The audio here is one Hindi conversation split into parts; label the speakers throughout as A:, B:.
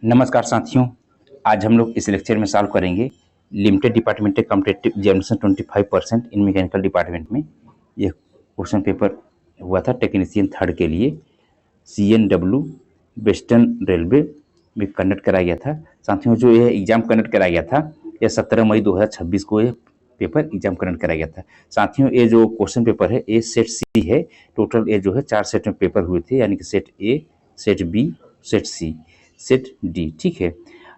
A: नमस्कार साथियों। आज हम लोग इस लेक्चर में सॉल्व करेंगे लिमिटेड डिपार्टमेंटल कॉम्पिटिटिव एग्जामिनेशन 25% इन मैकेनिकल डिपार्टमेंट में। यह क्वेश्चन पेपर हुआ था टेक्नीशियन थर्ड के लिए CNW वेस्टर्न रेलवे में कंडक्ट कराया गया था। साथियों, जो यह एग्ज़ाम कंडक्ट कराया गया था यह 17 मई 2026 को यह पेपर एग्जाम कंडक्ट कराया गया था। साथियों, ये जो क्वेश्चन पेपर है ये सेट सी है। टोटल ये जो है 4 सेट में पेपर हुए थे, यानी कि set A, set B, set C, set D. ठीक है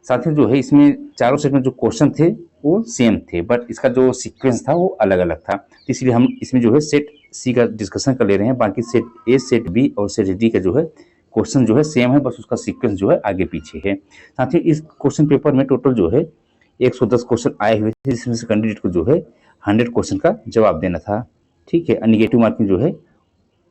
A: साथियों, जो है इसमें चारों सेट में जो क्वेश्चन थे वो सेम थे, बट इसका जो सीक्वेंस था वो अलग अलग था। इसलिए हम इसमें जो है सेट सी का डिस्कशन कर ले रहे हैं। बाकी सेट ए, सेट बी और सेट डी का जो है क्वेश्चन जो है सेम है, बस उसका सीक्वेंस जो है आगे पीछे है। साथियों, इस क्वेश्चन पेपर में टोटल जो है 110 क्वेश्चन आए हुए थे, जिसमें से कैंडिडेट को जो है 100 क्वेश्चन का जवाब देना था। ठीक है, निगेटिव मार्किंग जो है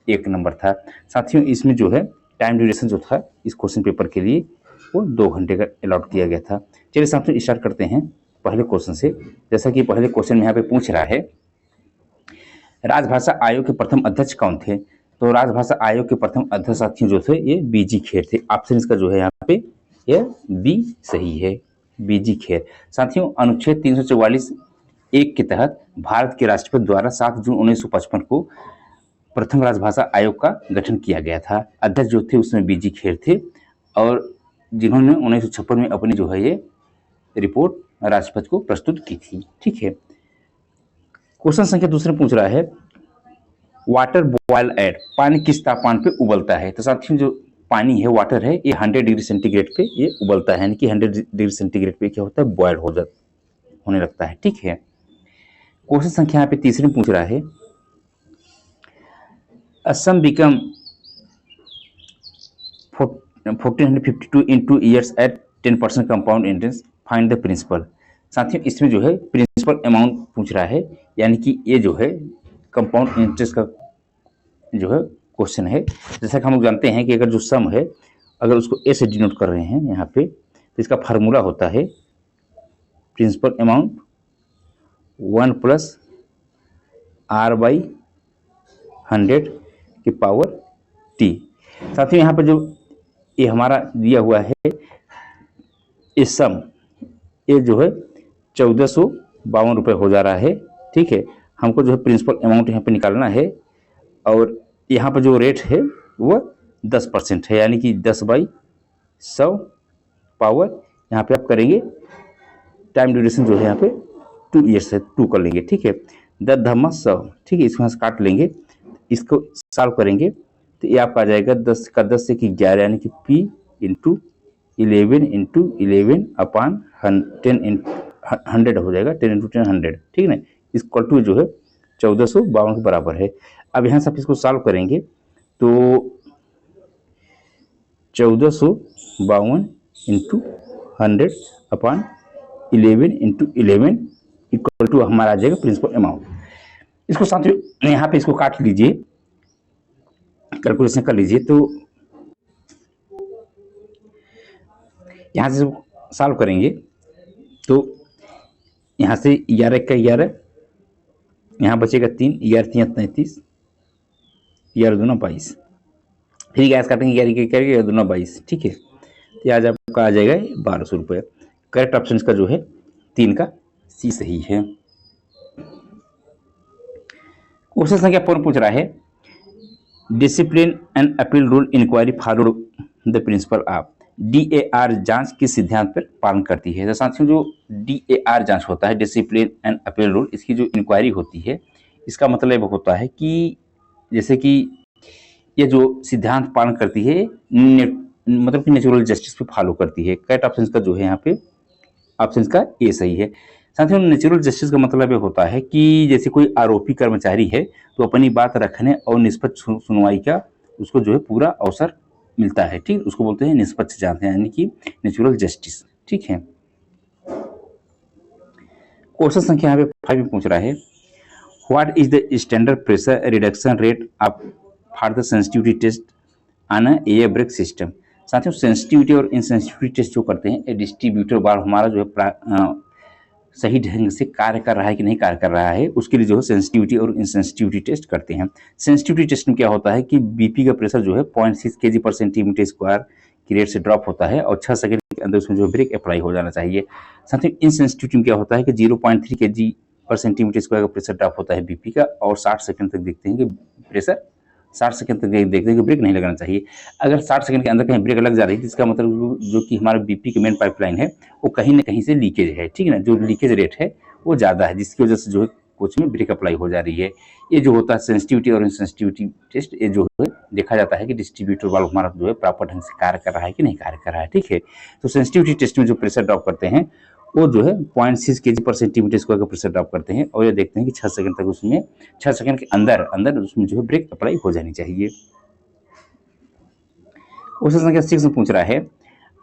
A: 1 नंबर था। साथियों, इसमें जो है टाइम ड्यूरेशन जो था इस क्वेश्चन पेपर के लिए वो 2 घंटे का अलॉट किया गया था। चलिए साथियों, स्टार्ट करते हैं पहले क्वेश्चन से। जैसा कि पहले क्वेश्चन में यहाँ पे पूछ रहा है, राजभाषा आयोग के प्रथम अध्यक्ष कौन थे? तो राजभाषा आयोग के प्रथम अध्यक्ष साथियों जो थे ये बीजी खेर थे। ऑप्शन इसका जो है यहाँ पे यह बी सही है, बीजी खेर। साथियों, अनुच्छेद 344 1 के तहत भारत के राष्ट्रपति द्वारा 7 जून 1955 को प्रथम राजभाषा आयोग का गठन किया गया था। अध्यक्ष जो थे उसमें बीजी खेर थे, और जिन्होंने 1956 में अपनी जो है ये रिपोर्ट राष्ट्रपति को प्रस्तुत की थी। ठीक है, क्वेश्चन संख्या दूसरे पूछ रहा है, वाटर बॉयल एट, पानी किस तापमान पे उबलता है? तो साथियों, जो पानी है, वाटर है, ये 100 डिग्री सेंटीग्रेड पे ये उबलता है, यानी कि 100 डिग्री सेंटीग्रेड पे क्या होता है, बॉयल होने लगता है। ठीक है, क्वेश्चन संख्या यहाँ पे तीसरे पूछ रहा है, a sum become 1452 in 2 years at 10% compound interest, find the principal. साथियों, इसमें जो है प्रिंसिपल अमाउंट पूछ रहा है, यानी कि ये जो है कंपाउंड इंटरेस्ट का जो है क्वेश्चन है। जैसा कि हम लोग जानते हैं कि अगर जो सम है, अगर उसको ए से डिनोट कर रहे हैं यहाँ पे, तो इसका फार्मूला होता है प्रिंसिपल अमाउंट 1 + R/100 की पावर T। साथियों, यहाँ पर जो ये हमारा दिया हुआ है ये सम, ये जो है 1452 रुपये हो जा रहा है। ठीक है, हमको जो है प्रिंसिपल अमाउंट यहाँ पे निकालना है, और यहाँ पर जो रेट है वो 10% है, यानी कि 10/100 पावर। यहाँ पे आप करेंगे टाइम ड्यूरेशन जो है यहाँ पे 2 years है, 2 कर लेंगे। ठीक है, 10 × 100। ठीक है, इसको यहाँ से काट लेंगे, इसको सॉल्व करेंगे तो ये आपका आ जाएगा 10 का 10 से 11, यानी कि P × 11 × 11 अपॉन 100 हो जाएगा, 10 × 10 100। ठीक है ना, इक्वल टू जो है 1452 के बराबर है। अब यहाँ से आप इसको सॉल्व करेंगे तो 1452 × 100 अपॉन 11 × 11 इक्वल टू हमारा आ जाएगा प्रिंसिपल अमाउंट। इसको साथियों यहाँ पे इसको काट लीजिए, कैलकुलेशन कर लीजिए, तो यहाँ से सॉल्व करेंगे तो यहाँ से 11 का 11, यहाँ बचेगा 3, 11 3 33, 11 दूना 22। फिर गैस काटेंगे, 11 दूना 22। ठीक है, तो आज आपका आ जाएगा 1200 रुपये। करेक्ट ऑप्शन इसका जो है 3 का सी सही है। क्वेश्चन संख्या 4 पूछ रहा है, discipline and appeal rule inquiry follow the principle of. DAR जांच किस सिद्धांत पर पालन करती है? तो साथियों, जो DAR जांच होता है, डिसिप्लिन एंड अपील रूल, इसकी जो इंक्वायरी होती है, इसका मतलब होता है कि जैसे कि ये जो सिद्धांत पालन करती है मतलब कि नेचुरल जस्टिस पे फॉलो करती है। करेक्ट ऑप्शन का जो है यहाँ पे ऑप्शन का ए सही है। साथियों, नेचुरल जस्टिस का मतलब ये होता है कि जैसे कोई आरोपी कर्मचारी है तो अपनी बात रखने और निष्पक्ष सुनवाई का उसको जो है पूरा अवसर मिलता है। ठीक, उसको बोलते हैं निष्पक्ष जांच, यानी कि नेचुरल जस्टिस। ठीक है, क्वेश्चन संख्या यहाँ पे 5 में पूछ रहा है, what is the standard pressure reduction rate of for the sensitivity test on air brake system. साथियों, सेंसिटिविटी और इनसेंसिटिविटी टेस्ट जो करते हैं, डिस्ट्रीब्यूटर बार हमारा जो है सही ढंग से कार्य कर रहा है कि नहीं कार्य कर रहा है, उसके लिए जो है सेंसिटिविटी और इनसेंसिटिविटी टेस्ट करते हैं। सेंसिटिविटी टेस्ट में क्या होता है कि बीपी का प्रेशर जो है 0.6 kg/cm², की रेट से ड्रॉप होता है और 6 सेकंड के अंदर उसमें जो ब्रेक अप्लाई हो जाना चाहिए। साथ ही इनसेंसिटिविटी में क्या होता है कि 0.3 kg पर सेंटीमीटर स्क्वायर का प्रेशर ड्रॉप होता है बीपी का, और 60 सेकंड तक देखते हैं कि प्रेशर 60 सेकंड तक देखते हैं कि ब्रेक नहीं लगाना चाहिए। अगर 60 सेकंड के अंदर कहीं ब्रेक लग जा रही है तो इसका मतलब जो कि हमारा बीपी की मेन पाइपलाइन है वो कहीं ना कहीं से लीकेज है, ठीक है ना, जो लीकेज रेट है वो ज़्यादा है, जिसकी वजह से जो है कोच में ब्रेक अप्लाई हो जा रही है। ये जो होता है सेंसिटिविटी और इनसेंसिटिविटी टेस्ट, ये जो है देखा जाता है कि डिस्ट्रीब्यूटर वाल्व हमारा जो है प्रॉपर ढंग से कार्य कर रहा है कि नहीं कार्य कर रहा है, ठीक है। तो सेंसिटिविटी टेस्ट में जो प्रेशर ड्रॉप करते हैं वो जो है 0.6 kg पर सेंटीमीटर स्क्वायर का प्रेशर ड्रॉप करते हैं, और ये देखते हैं कि 6 सेकंड तक उसमें 6 सेकंड के अंदर अंदर उसमें जो है ब्रेक अप्लाई हो जानी चाहिए। क्वेश्चन संख्या 6 में पूछ रहा है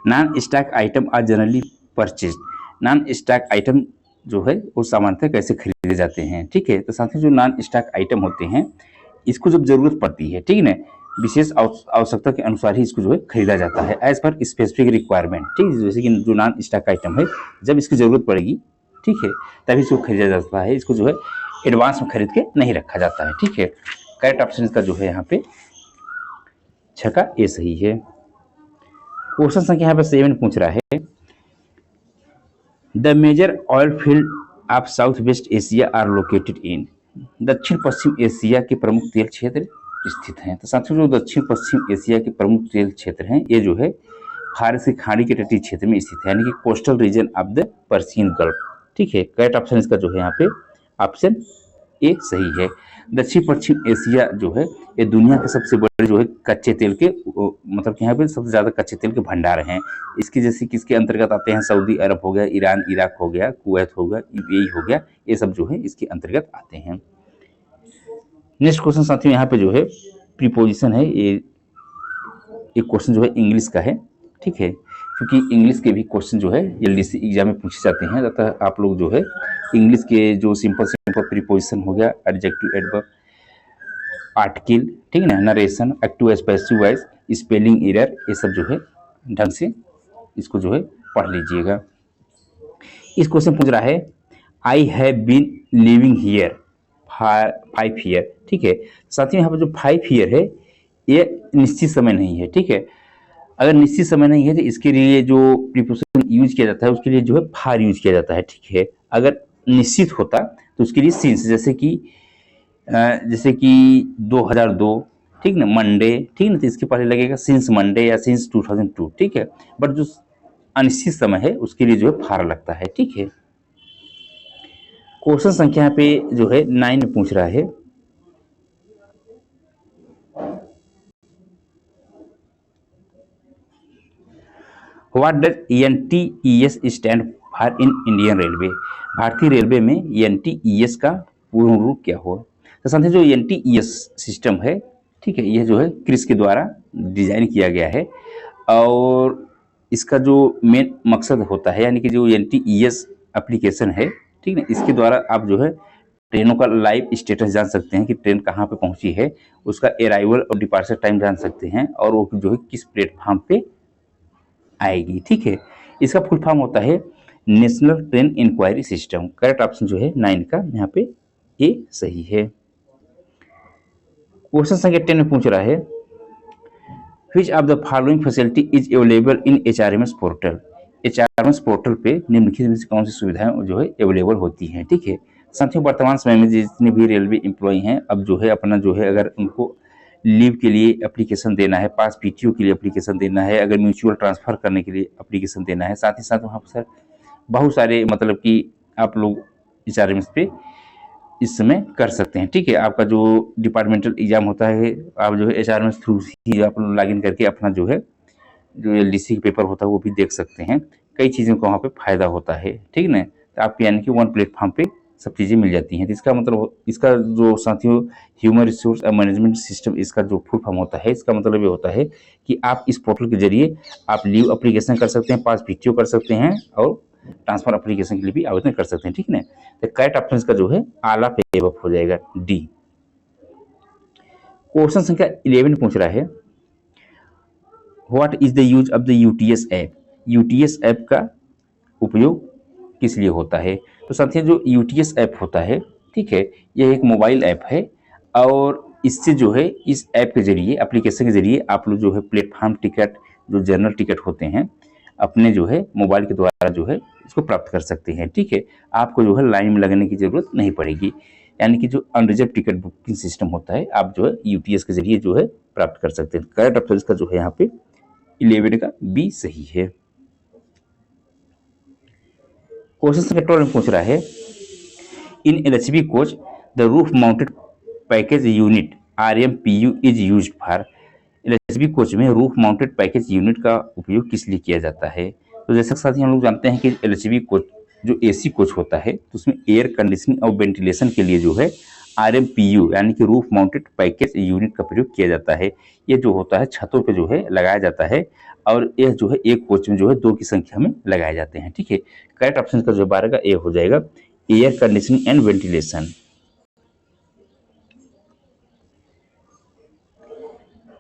A: non stock item are generally purchase. Non stock item जो है वो सामान्यतः कैसे खरीदे जाते हैं, ठीक है। तो साथ ही जो नॉन स्टॉक आइटम होते हैं इसको जब जरूरत पड़ती है, ठीक है ना, विशेष आवश्यकता के अनुसार ही इसको जो है खरीदा जाता है एज पर स्पेसिफिक रिक्वायरमेंट, ठीक है। जैसे कि जो नॉन स्टॉक आइटम है जब इसकी जरूरत पड़ेगी, ठीक है, तभी इसको खरीदा जाता है, इसको जो है एडवांस में खरीद के नहीं रखा जाता है, ठीक है। करेक्ट ऑप्शन इसका जो है यहाँ पे 6 का ए सही है। क्वेश्चन संख्या यहाँ पे 7 पूछ रहा है the major oil field of south west Asia are located in. दक्षिण पश्चिम एशिया के प्रमुख तेल क्षेत्र स्थित हैं। तो साथियों जो दक्षिण पश्चिम एशिया के प्रमुख तेल क्षेत्र हैं ये जो है फारस की खाड़ी के तटीय क्षेत्र में स्थित है, यानी कि coastal region of the Persian gulf, ठीक है। करेक्ट ऑप्शन इसका जो है यहाँ पे ऑप्शन ए सही है। दक्षिण पश्चिम एशिया जो है ये दुनिया के सबसे बड़े जो है कच्चे तेल के मतलब यहाँ पे सबसे ज्यादा कच्चे तेल के भंडार हैं। इसके जैसे किसके अंतर्गत आते हैं, सऊदी अरब हो गया, ईरान इराक हो गया, कुवैत हो गया, यूएई हो गया, ये सब जो है इसके अंतर्गत आते हैं। नेक्स्ट क्वेश्चन साथियों यहाँ पे जो है प्रीपोजिशन है, ये क्वेश्चन जो है इंग्लिश का है, ठीक है, क्योंकि इंग्लिश के भी क्वेश्चन जो है एलडीसी एग्जाम में पूछे जाते हैं, अतः आप लोग जो है इंग्लिश के जो सिंपल प्रीपोजिशन हो गया, एडजेक्टिव, एडवर्ब, आर्टिकल, ठीक है ना, narration, active voice, passive voice, spelling error, ये सब जो है ढंग से इसको जो है पढ़ लीजिएगा। इस क्वेश्चन पूछ रहा है I have been living here 5 year, ठीक है। साथियों यहाँ पर जो 5 ईयर है ये निश्चित समय नहीं है, ठीक है। अगर निश्चित समय नहीं है तो इसके लिए जो प्रीपोजिशन यूज किया जाता है उसके लिए जो है फार यूज किया जाता है, ठीक है। अगर निश्चित होता तो उसके लिए सिंस, जैसे कि 2002, ठीक ना, मंडे, ठीक ना, तो इसके पहले लगेगा सिंस मंडे या सिंस 2002, ठीक है। बट जो अनिश्चित समय है उसके लिए जो है फार लगता है, ठीक है। क्वेश्चन संख्या पे जो है 9 में पूछ रहा है what does NTES stand for in Indian railway. भारतीय रेलवे में एनटीईएस का पूर्ण रूप क्या हो। तो साथियों जो एनटीईएस सिस्टम है, ठीक है, यह जो है क्रिस के द्वारा डिजाइन किया गया है, और इसका जो मेन मकसद होता है यानी कि जो एनटीईएस एप्लीकेशन है, ठीक है, इसके द्वारा आप जो है ट्रेनों का लाइव स्टेटस जान सकते हैं कि ट्रेन कहाँ पे पहुंची है, उसका अराइवल और डिपार्चर टाइम जान सकते हैं, और वो जो है किस प्लेटफॉर्म पे आएगी, ठीक है। इसका फुल फॉर्म होता है national train inquiry system. Correct option जो है 9 का यहाँ पे ए सही है। क्वेश्चन संख्या 10 में पूछ रहा है which of the following facility is available in HRMS portal. HRMS portal पे निम्नलिखित में से कौन सी सुविधाएं जो है अवेलेबल होती हैं, ठीक है। साथियों वर्तमान समय में जितने भी रेलवे एम्प्लॉय हैं अब जो है अपना जो है अगर उनको लीव के लिए एप्लीकेशन देना है, पास पीटीओ के लिए एप्लीकेशन देना है, अगर म्यूचुअल ट्रांसफर करने के लिए एप्लीकेशन देना है, साथ ही साथ वहाँ पर सर बहुत सारे मतलब कि आप लोग एचआरएमएस पे इस समय कर सकते हैं, ठीक है। आपका जो डिपार्टमेंटल एग्जाम होता है आप जो है एचआरएमएस थ्रू ही आप लॉगिन करके अपना जो है जो एलडीसी पेपर होता है वो भी देख सकते हैं। कई चीज़ों का वहाँ पे फायदा होता है, ठीक ना। तो आपके यानी कि वन प्लेटफॉर्म पे सब चीज़ें मिल जाती हैं। तो इसका मतलब इसका जो साथियों ह्यूमन रिसोर्स मैनेजमेंट सिस्टम, इसका जो फुल फॉर्म होता है, इसका मतलब ये होता है कि आप इस पोर्टल के जरिए आप लीव एप्लीकेशन कर सकते हैं, पास पीटीओ कर सकते हैं, और ट्रांसफर एप्लीकेशन के लिए भी आवेदन कर सकते हैं, ठीक है। तो करेक्ट ऑप्शन इसका जो है आला पे एबव हो जाएगा, डी। क्वेश्चन संख्या 11 पूछ रहा है what is the use of the UTS app. UTS app का उपयोग किस लिए होता है। तो साथियों जो यूटीएस ऐप होता है, ठीक है, यह एक मोबाइल ऐप है, और इससे जो है इस ऐप के जरिए एप्लीकेशन के जरिए आप लोग जो है प्लेटफॉर्म टिकट, जो जनरल टिकट होते हैं अपने जो है मोबाइल के द्वारा जो है इसको प्राप्त कर सकते हैं। ठीक है, आपको जो है लाइन में लगने की जरूरत नहीं पड़ेगी, यानी कि जो अनरिजर्व टिकट बुकिंग सिस्टम होता है आप जो है यूटीएस के जरिए जो है प्राप्त कर सकते हैं। करेक्ट ऑप्शन इसका जो है यहाँ पे 11 का बी सही है। क्वेश्चन संख्या 12 में पूछ रहा है, in LHB coach the roof mounted package unit RMPU is used for. LHB coach में रूफ माउंटेड पैकेज यूनिट का उपयोग किस लिए किया जाता है? तो जैसा साथ ही हम लोग जानते हैं कि एलएचबी कोच जो एसी कोच होता है तो उसमें एयर कंडीशनिंग और वेंटिलेशन के लिए जो है RMPU यानी कि रूफ माउंटेड पैकेज यूनिट का प्रयोग किया जाता है। ये जो होता है छतों पे जो है लगाया जाता है और यह जो है एक कोच में जो है 2 की संख्या में लगाए जाते हैं। ठीक है, करेक्ट ऑप्शन का जो 12 का ए हो जाएगा air conditioning and ventilation.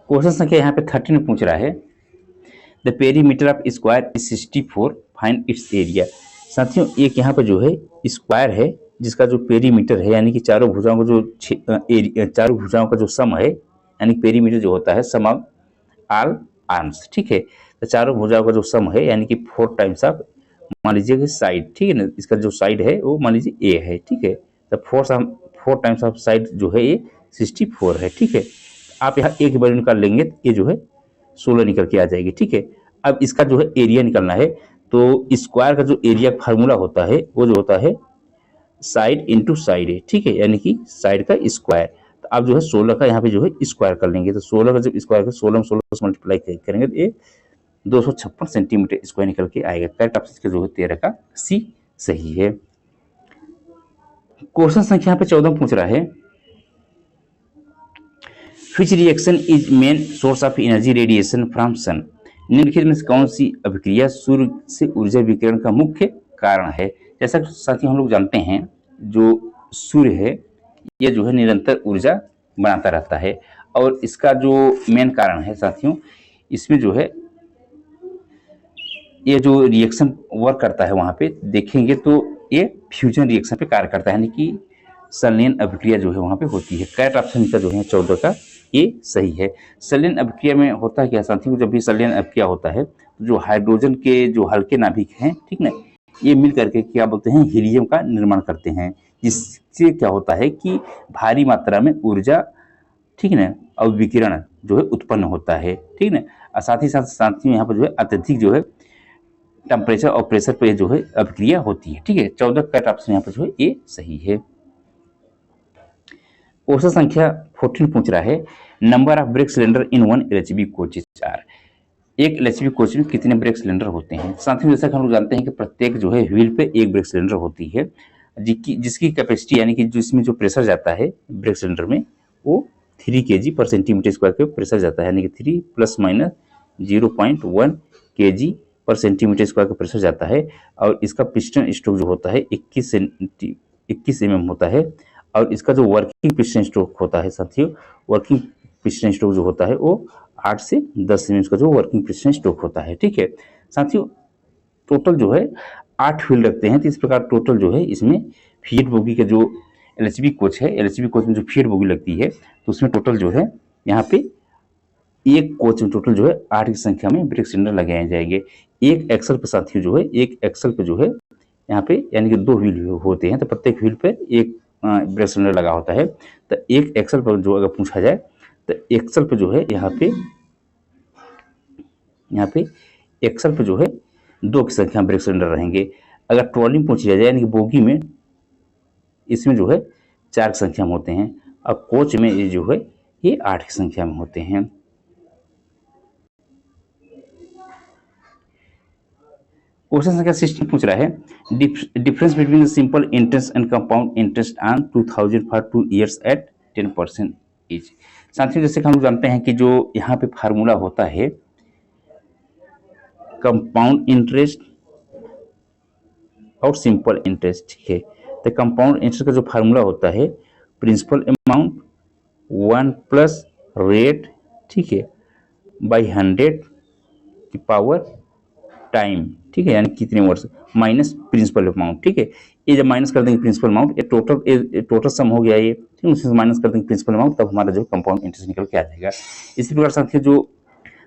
A: Question संख्या यहाँ पे 13 में पूछ रहा है, the perimeter of square is 64, find its area. साथियों एक यहाँ पे जो है स्क्वायर है जिसका जो पेरीमीटर है यानी कि चारों भुजाओं का जो चारों भुजाओं का जो सम है यानी पेरीमीटर जो होता है सम ऑफ ऑल आर्म्स। ठीक है, तो चारों भुजाओं का जो सम है यानी कि 4 टाइम्स ऑफ मान लीजिए कि साइड, ठीक है ना, इसका जो साइड है वो मान लीजिए ए है। ठीक है, तो 4 टाइम्स ऑफ साइड जो है ये 64 है। ठीक है, आप यहाँ एक वैल्यू निकाल लेंगे तो ये जो है 16 निकल के आ जाएगी। ठीक है, अब इसका जो है एरिया निकालना है तो स्क्वायर का जो एरिया फार्मूला होता है वो जो होता है साइड इंटू साइड है। ठीक है, यानी कि साइड का स्क्वायर। तो आप जो है 16 का यहाँ पे जो है स्क्वायर कर लेंगे तो 16 का जब स्क्वायर कर 16 में 16 से मल्टीप्लाई करेंगे तो ये 256 सेंटीमीटर स्क्वायर निकल के आएगा। करेक्ट ऑप्शन इसका जो है 13 का सी सही है। क्वेश्चन संख्या यहाँ पे 14 पूछ रहा है, which reaction is main source of energy radiation from sun. निम्नलिखित में से कौन सी अभिक्रिया सूर्य से ऊर्जा विकिरण का मुख्य कारण है? जैसा कि साथियों हम लोग जानते हैं जो सूर्य है ये जो है निरंतर ऊर्जा बनाता रहता है और इसका जो मेन कारण है साथियों इसमें जो है ये जो रिएक्शन वर्क करता है वहां पे देखेंगे तो ये फ्यूजन रिएक्शन पे कार्य करता है यानी कि संलयन अभिक्रिया जो है वहां पे होती है। करेक्ट ऑप्शन का जो है 14 का ये सही है। संलयन अभिक्रिया में होता है क्या साथियों, जब भी संलयन अभिक्रिया होता है तो जो हाइड्रोजन के जो हल्के नाभिक हैं ठीक ना ये मिल करके क्या बोलते हैं हीलियम का निर्माण करते हैं, जिससे क्या होता है कि भारी मात्रा में ऊर्जा ठीक है ना और विकिरण जो है उत्पन्न होता है। ठीक है ना, और साथ ही साथ साथियों यहाँ पर जो है अत्यधिक जो है टेम्परेचर और प्रेशर पे जो है अभिक्रिया होती है। ठीक है, 14 करेक्ट ऑप्शन यहाँ पर जो है ये सही है। क्वेश्चन संख्या 14 पूछ रहा है, number of brake cylinder in one LHB coaches are. एक एलएचबी कोच में कितने ब्रेक सिलेंडर होते हैं? साथियों जैसा कि हम लोग जानते हैं कि प्रत्येक जो है व्हील पे एक ब्रेक सिलेंडर होती है जिसकी कैपेसिटी यानी कि जिसमें जो प्रेशर जाता है ब्रेक सिलेंडर में वो 3 kg पर सेंटीमीटर स्क्वायर के प्रेशर जाता है यानी कि 3 ± 0.1 kg पर सेंटीमीटर स्क्वायर का प्रेशर जाता है और इसका पिस्टन स्ट्रोक जो होता है 21 mm होता है और इसका जो वर्किंग पिस्टन स्ट्रोक होता है साथियों वर्किंग पिस्टन स्ट्रोक जो होता है वो 8 से 10 mm का जो वर्किंग पिस्टन स्ट्रोक होता है। ठीक है साथियों, टोटल जो है 8 व्हील रखते हैं तो इस प्रकार टोटल जो है इसमें फीड बोगी का जो एलएचबी कोच है एलएचबी कोच में जो फीड बोगी लगती है तो उसमें टोटल जो है यहाँ पे एक कोच में टोटल जो है 8 की संख्या में ब्रेक सिलेंडर लगाए जाएंगे। एक एक्सल पे साथियों जो है एक एक्सल पे जो है यहाँ पे यानी कि 2 व्हील होते हैं तो प्रत्येक व्हील पे एक ब्रेक सिलेंडर लगा होता है। तो एक एक्सल पर जो अगर पूछा जाए तो एक्सल पे जो है यहाँ पे एक्सल पे जो है 2 की संख्या में ब्रेक सिलेंडर रहेंगे। अगर ट्रॉली में पूछी जाए यानी कि बोगी में इसमें जो है 4 की संख्या में होते हैं और कोच में ये जो है ये 8 की संख्या में होते हैं। क्वेश्चन संख्या 16 पूछ रहा है, difference between simple interest and compound interest on 2000 for 2 years at 10% each. साथियों जैसे कि हम जानते हैं कि जो यहाँ पे फार्मूला होता है कंपाउंड इंटरेस्ट और सिंपल इंटरेस्ट। ठीक है, तो कंपाउंड इंटरेस्ट का जो फार्मूला होता है प्रिंसिपल अमाउंट 1 प्लस रेट ठीक है बाई 100 की पावर टाइम। ठीक है, यानी कितने वर्ष माइनस प्रिंसिपल अमाउंट। ठीक है, ये जब माइनस कर देंगे प्रिंसिपल अमाउंट ये टोटल सम हो गया ये ठीक है, उससे माइनस कर देंगे प्रिंसिपल अमाउंट तब हमारा जो कंपाउंड इंटरेस्ट निकल के आ जाएगा। इसी प्रकार साथियों जो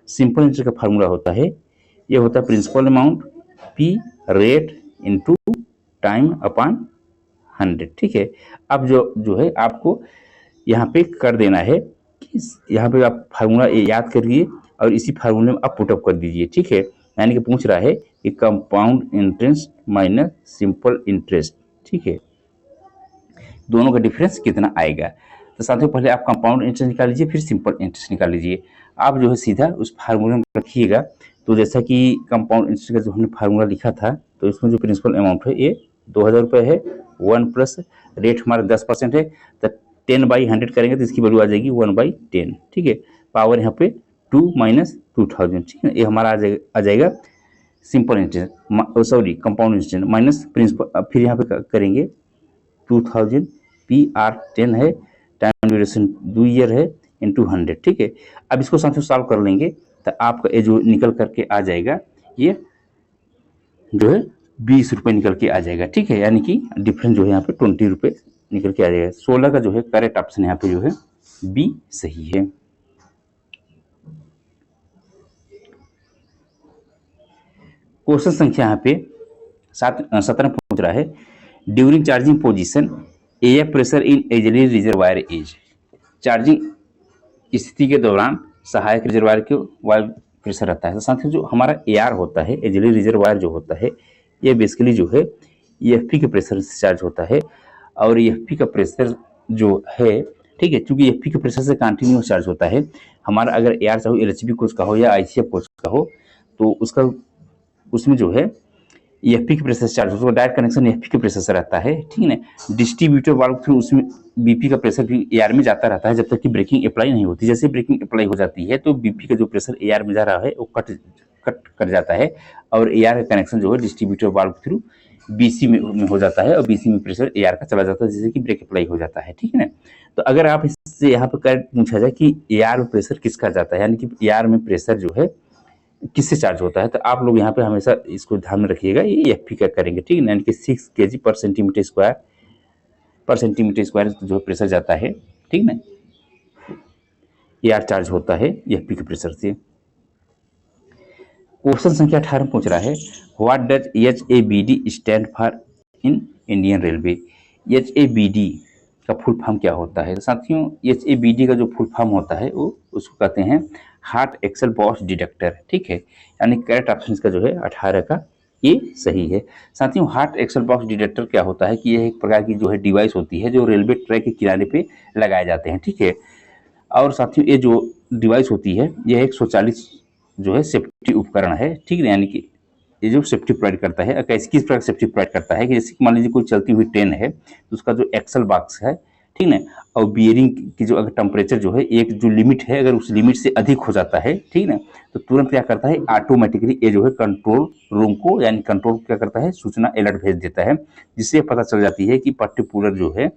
A: सिंपल इंटरेस्ट का फार्मूला होता है, ये होता है principal amount P rate into time upon 100। ठीक है, अब जो है आपको यहाँ पे कर देना है कि यहाँ पे आप फार्मूला याद करिए और इसी फार्मूले में आप पुटअप कर दीजिए। ठीक है, यानी कि पूछ रहा है कि compound interest minus simple interest, ठीक है, दोनों का डिफरेंस कितना आएगा। तो साथियों पहले आप कंपाउंड इंटरेस्ट निकाल लीजिए, फिर सिंपल इंटरेस्ट निकाल लीजिए। आप जो है सीधा उस फार्मूले में रखिएगा। तो जैसा कि कंपाउंड इंटरेस्ट का जो हमने फार्मूला लिखा था, तो इसमें जो प्रिंसिपल अमाउंट है ये 2000 रुपये है, 1 प्लस रेट हमारा 10% है, तो 10/100 करेंगे तो इसकी वैल्यू आ जाएगी 1/10। ठीक है, पावर यहाँ पे 2 माइनस 2000। ठीक है, ये हमारा आ जाएगा simple interest, sorry compound interest minus principal. फिर यहाँ पे करेंगे 2000 PR10 है, टाइम ड्यूरेशन 2 ईयर है, इंटू 100। ठीक है, अब इसको साथ में सॉल्व कर लेंगे तो आपका ये जो निकल करके आ जाएगा, ये जो है 20 रुपये निकल के आ जाएगा। ठीक है, यानी कि डिफरेंस जो है यहाँ पे 20 रुपये निकल के आ जाएगा। 16 का जो है करेक्ट ऑप्शन यहाँ पे जो है बी सही है। क्वेश्चन संख्या यहाँ पे 17 पूछ रहा है, during charging position air pressure in एजली रिजर्वायर इज। चार्जिंग स्थिति के दौरान सहायक रिजर्वायर के वायु प्रेशर रहता है। तो साथ ही जो हमारा एआर होता है, एजली रिजर्वायर जो होता है, ये बेसिकली जो है ईएफपी के प्रेशर से चार्ज होता है। और ईएफपी का प्रेशर जो है, ठीक है, क्योंकि ईएफपी के प्रेशर से कंटिन्यूस चार्ज होता है। हमारा अगर एआर चाहे एलएचबी कोच का हो या आईसीएफ कोच का हो, तो उसका उसमें जो है ईएफपी के प्रेशर से चार्ज होता है, डायरेक्ट कनेक्शन ईएफपी के प्रेशर से रहता है। ठीक है ना, डिस्ट्रीब्यूटर वाल्व थ्रू उसमें बीपी का प्रेशर भी एआर में जाता रहता है जब तक कि ब्रेकिंग अप्लाई नहीं होती। जैसे ब्रेकिंग अप्लाई हो जाती है तो बीपी का जो प्रेशर एआर में जा रहा है वो कट कर जाता है और एआर का कनेक्शन जो है डिस्ट्रीब्यूटर वाल्व थ्रू बीसी में हो जाता है और बीसी में प्रेशर एआर का चला जाता है, जैसे कि ब्रेक अप्लाई हो जाता है। ठीक है ना, तो अगर आप इससे यहाँ पर करेक्ट पूछा जाए कि एआर में प्रेशर किसका जाता है, यानी कि एआर में प्रेशर जो है किससे चार्ज होता है, तो आप लोग यहाँ पे हमेशा इसको ध्यान में रखिएगा, ये ईएफपी का करेंगे। ठीक है, यानी कि 6 kg पर सेंटीमीटर स्क्वायर जो प्रेशर जाता है, ठीक ना, एआर चार्ज होता है ईएफपी के प्रेशर से। क्वेश्चन संख्या 18 पूछ रहा है, what does HABD stand for in Indian railway. HABD का फुल फॉर्म क्या होता है। तो साथियों HABD का जो फुल फॉर्म होता है वो उसको कहते हैं हार्ट एक्सल बॉक्स डिटेक्टर। ठीक है, यानी करेक्ट ऑप्शन का जो है 18 का ये सही है। साथियों हार्ट एक्सल बॉक्स डिटेक्टर क्या होता है कि यह एक प्रकार की जो है डिवाइस होती है जो रेलवे ट्रैक के किनारे पे लगाए जाते हैं। ठीक है, और साथियों ये जो डिवाइस होती है यह एक स्वचालित जो है सेफ्टी उपकरण है। ठीक है, यानी कि ये जो सेफ्टी प्रोवाइड करता है, कैसे किस प्रकार सेफ्टी प्रोवाइड करता है कि जैसे कि मान लीजिए कोई चलती हुई ट्रेन है तो उसका जो एक्सल बॉक्स है, ठीक है, और बियरिंग की जो अगर टेम्परेचर जो है एक जो लिमिट है अगर उस लिमिट से अधिक हो जाता है, ठीक है, तो तुरंत क्या करता है ऑटोमेटिकली ये जो है कंट्रोल रूम को, यानी कंट्रोल क्या करता है सूचना अलर्ट भेज देता है, जिससे पता चल जाती है कि पर्टिकुलर जो है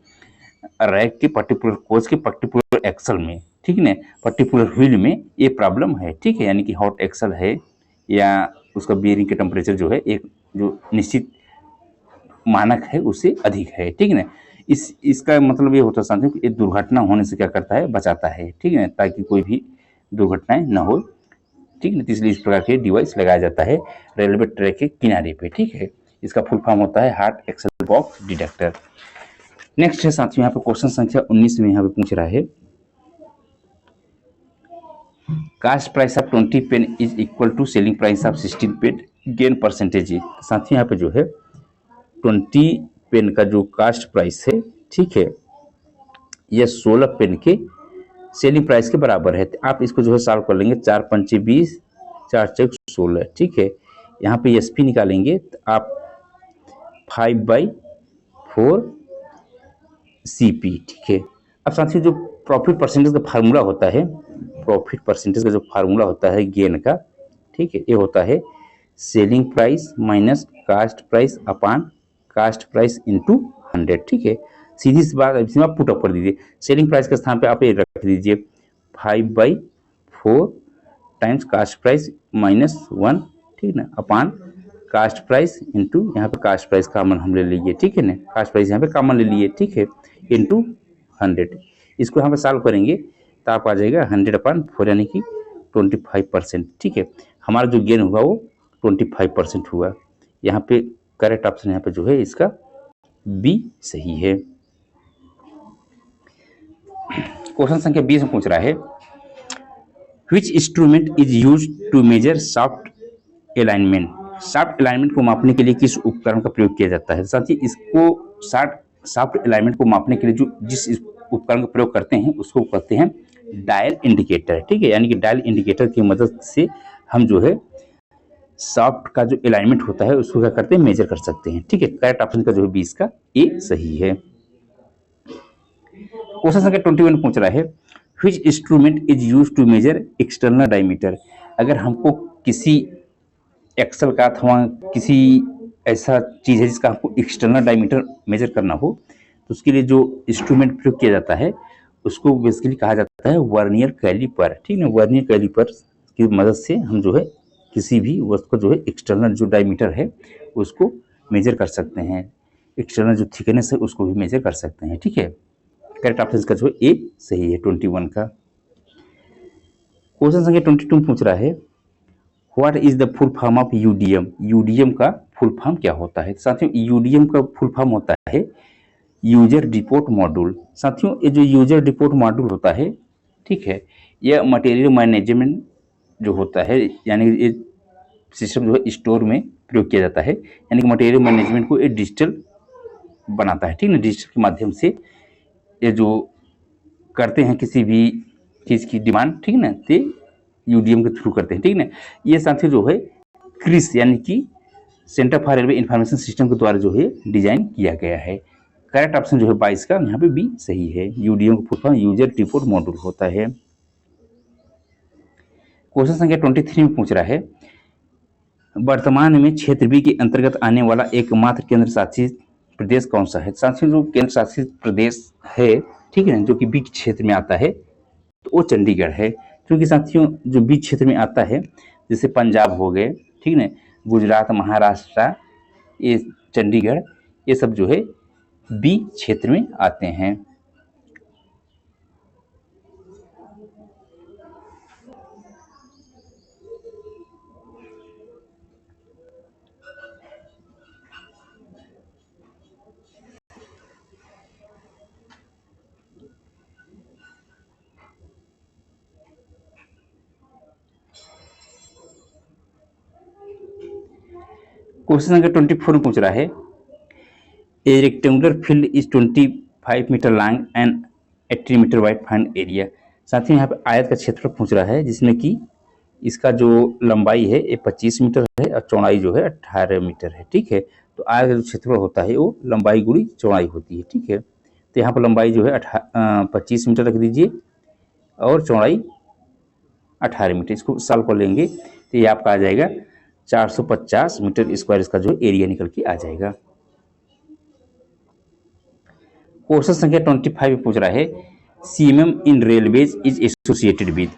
A: रैक के पर्टिकुलर कोच के पर्टिकुलर एक्सल में, ठीक है, पर्टिकुलर व्हील में ये प्रॉब्लम है। ठीक है, यानी कि हॉट एक्सल है या उसका बियरिंग के टेम्परेचर जो है एक जो निश्चित मानक है उससे अधिक है। ठीक है ना, इसका मतलब ये होता है कि दुर्घटना होने से क्या करता है बचाता है। ठीक है, ताकि कोई भी दुर्घटनाएं न हो। ठीक है, इसलिए इस प्रकार के डिवाइस लगाया जाता है रेलवे ट्रैक के किनारे पे। ठीक है, इसका फुल फॉर्म होता है hot axle box detector. Next है साथियों यहाँ पे क्वेश्चन संख्या 19 में यहाँ पे पूछ रहा है, cost price of 20 pen is equal to selling price of 16 pen, gain percentage. साथियों यहाँ पे जो है 20 पेन का जो कास्ट प्राइस है, ठीक है, यह 16 पेन के सेलिंग प्राइस के बराबर है। आप इसको जो है सॉल्व कर लेंगे, 4 पंचे 20, 4 चौक 16। ठीक है, यहाँ पे एसपी निकालेंगे तो आप 5/4 CP। ठीक है, अब साथियों जो प्रॉफिट परसेंटेज का फार्मूला होता है, प्रॉफिट परसेंटेज का जो फार्मूला होता है गेन का, ठीक है, ये होता है selling price minus cost price upon cost price into 100। ठीक है, सीधी सी बात, इसमें आप पुट अप कर दीजिए, सेलिंग प्राइस के स्थान पे आप ये रख दीजिए 5/4 टाइम्स कास्ट प्राइस माइनस 1, ठीक है ना, अपॉन कास्ट प्राइस इंटू यहाँ पे कास्ट प्राइस कॉमन हम ले लीजिए। ठीक है ना, कास्ट प्राइस यहाँ पे कॉमन ले लिए, ठीक है, इंटू 100। इसको यहाँ पे सॉल्व करेंगे तो आप आ जाएगा 100/4, यानी कि 25%। ठीक है, हमारा जो गेन हुआ वो 25% हुआ। यहाँ पे करेक्ट ऑप्शन यहाँ पे जो है इसका बी सही है। क्वेश्चन संख्या 20 में पूछ रहा है which instrument is use to measure shaft alignment. Shaft alignment को मापने के लिए किस उपकरण का प्रयोग किया जाता है। साथ ही इसको सॉफ्ट अलाइनमेंट को मापने के लिए जो जिस उपकरण का प्रयोग करते हैं उसको कहते हैं डायल इंडिकेटर। ठीक है, यानी कि डायल इंडिकेटर की मदद से हम जो है सॉफ्ट का जो अलाइनमेंट होता है उसको क्या करते हैं, मेजर कर सकते हैं। ठीक है, करेक्ट ऑप्शन का जो है 20 का ए सही है। क्वेश्चन संख्या 21 पूछ रहा है which instrument is use to measure external diameter. अगर हमको किसी एक्सल का अथवा किसी ऐसा चीज है जिसका हमको एक्सटर्नल डायमीटर मेजर करना हो तो उसके लिए जो इंस्ट्रूमेंट प्रयोग किया जाता है उसको बेसिकली कहा जाता है वर्नियर कैलिपर। ठीक है, वर्नियर कैलिपर की मदद से हम जो है किसी भी वस्तु को जो है एक्सटर्नल जो डायमीटर है उसको मेजर कर सकते हैं, एक्सटर्नल जो थिकनेस है उसको भी मेजर कर सकते हैं। ठीक है, करेक्ट ऑप्शन का जो है ए सही है 21 का। क्वेश्चन संख्या 22 पूछ रहा है what is the full form of UDM. UDM का फुल फॉर्म क्या होता है। साथियों यूडीएम का फुल फॉर्म होता है यूजर रिपोर्ट मॉड्यूल। साथियों ये जो यूजर रिपोर्ट मॉड्यूल होता है, ठीक है, यह मटेरियल मैनेजमेंट जो होता है यानी ये सिस्टम जो है स्टोर में प्रयोग किया जाता है, यानी कि मटेरियल मैनेजमेंट को एक डिजिटल बनाता है। ठीक है, डिजिटल के माध्यम से ये जो करते हैं किसी भी चीज़ की डिमांड, ठीक है ना, तो यूडीएम के थ्रू करते हैं। ठीक है ना, ये साथियों जो है क्रिस यानी कि centre for railway information system के द्वारा जो है डिजाइन किया गया है। करेक्ट ऑप्शन जो है 22 का यहाँ पे बी सही है। यूडीएम का full form user report module होता है। क्वेश्चन संख्या 23 में पूछ रहा है वर्तमान में क्षेत्र बी के अंतर्गत आने वाला एकमात्र केंद्र शासित प्रदेश कौन सा है। साथियों जो केंद्र शासित प्रदेश है, ठीक है, जो कि बी क्षेत्र में आता है तो वो चंडीगढ़ है। क्योंकि साथियों जो बी क्षेत्र में आता है जैसे पंजाब हो गए, ठीक है, गुजरात, महाराष्ट्र, ये चंडीगढ़, ये सब जो है बी क्षेत्र में आते हैं। क्वेश्चन नंबर 24 में पूछ रहा है a rectangular field is 25 metre long and 80 metre wide find area. साथ ही यहाँ पे आयत का क्षेत्रफल पूछ रहा है जिसमें कि इसका जो लंबाई है ये 25 मीटर है और चौड़ाई जो है 18 मीटर है। ठीक है, तो आयत का जो क्षेत्रफल होता है वो लंबाई गुणी चौड़ाई होती है। ठीक है, तो यहाँ पर लंबाई जो है 25 मीटर रख दीजिए और चौड़ाई 18 मीटर। इसको सॉल्व कर लेंगे तो ये आपका आ जाएगा 450 मीटर स्क्वायर, इसका जो एरिया निकल के आ जाएगा। क्वेश्चन संख्या 25 में पूछ रहा है CMM in railways is associated with.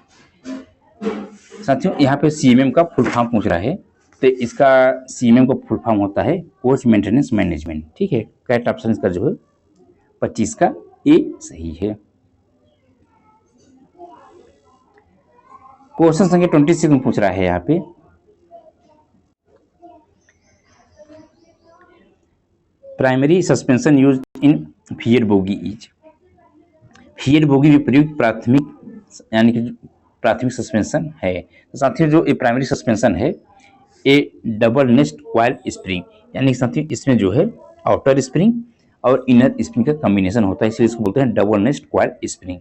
A: साथियों यहाँ पे सीएमएम का फुल फॉर्म पूछ रहा है तो इसका सीएमएम का फुल फॉर्म होता है कोच मेंटेनेंस मैनेजमेंट। ठीक है, करेक्ट ऑप्शन इसका जो है 25 का ए सही है। क्वेश्चन संख्या 26 में पूछ रहा है यहाँ पे primary suspension use in fear bogie is. Fear bogie में प्रयुक्त प्राथमिक यानी कि प्राथमिक सस्पेंशन है। तो साथियों जो ये प्राइमरी सस्पेंशन है ये डबल नेस्ट क्वाइल स्प्रिंग, यानी साथियों इसमें जो है आउटर स्प्रिंग और इनर स्प्रिंग का कॉम्बिनेशन होता है, इसलिए इसको बोलते हैं double nest coil spring.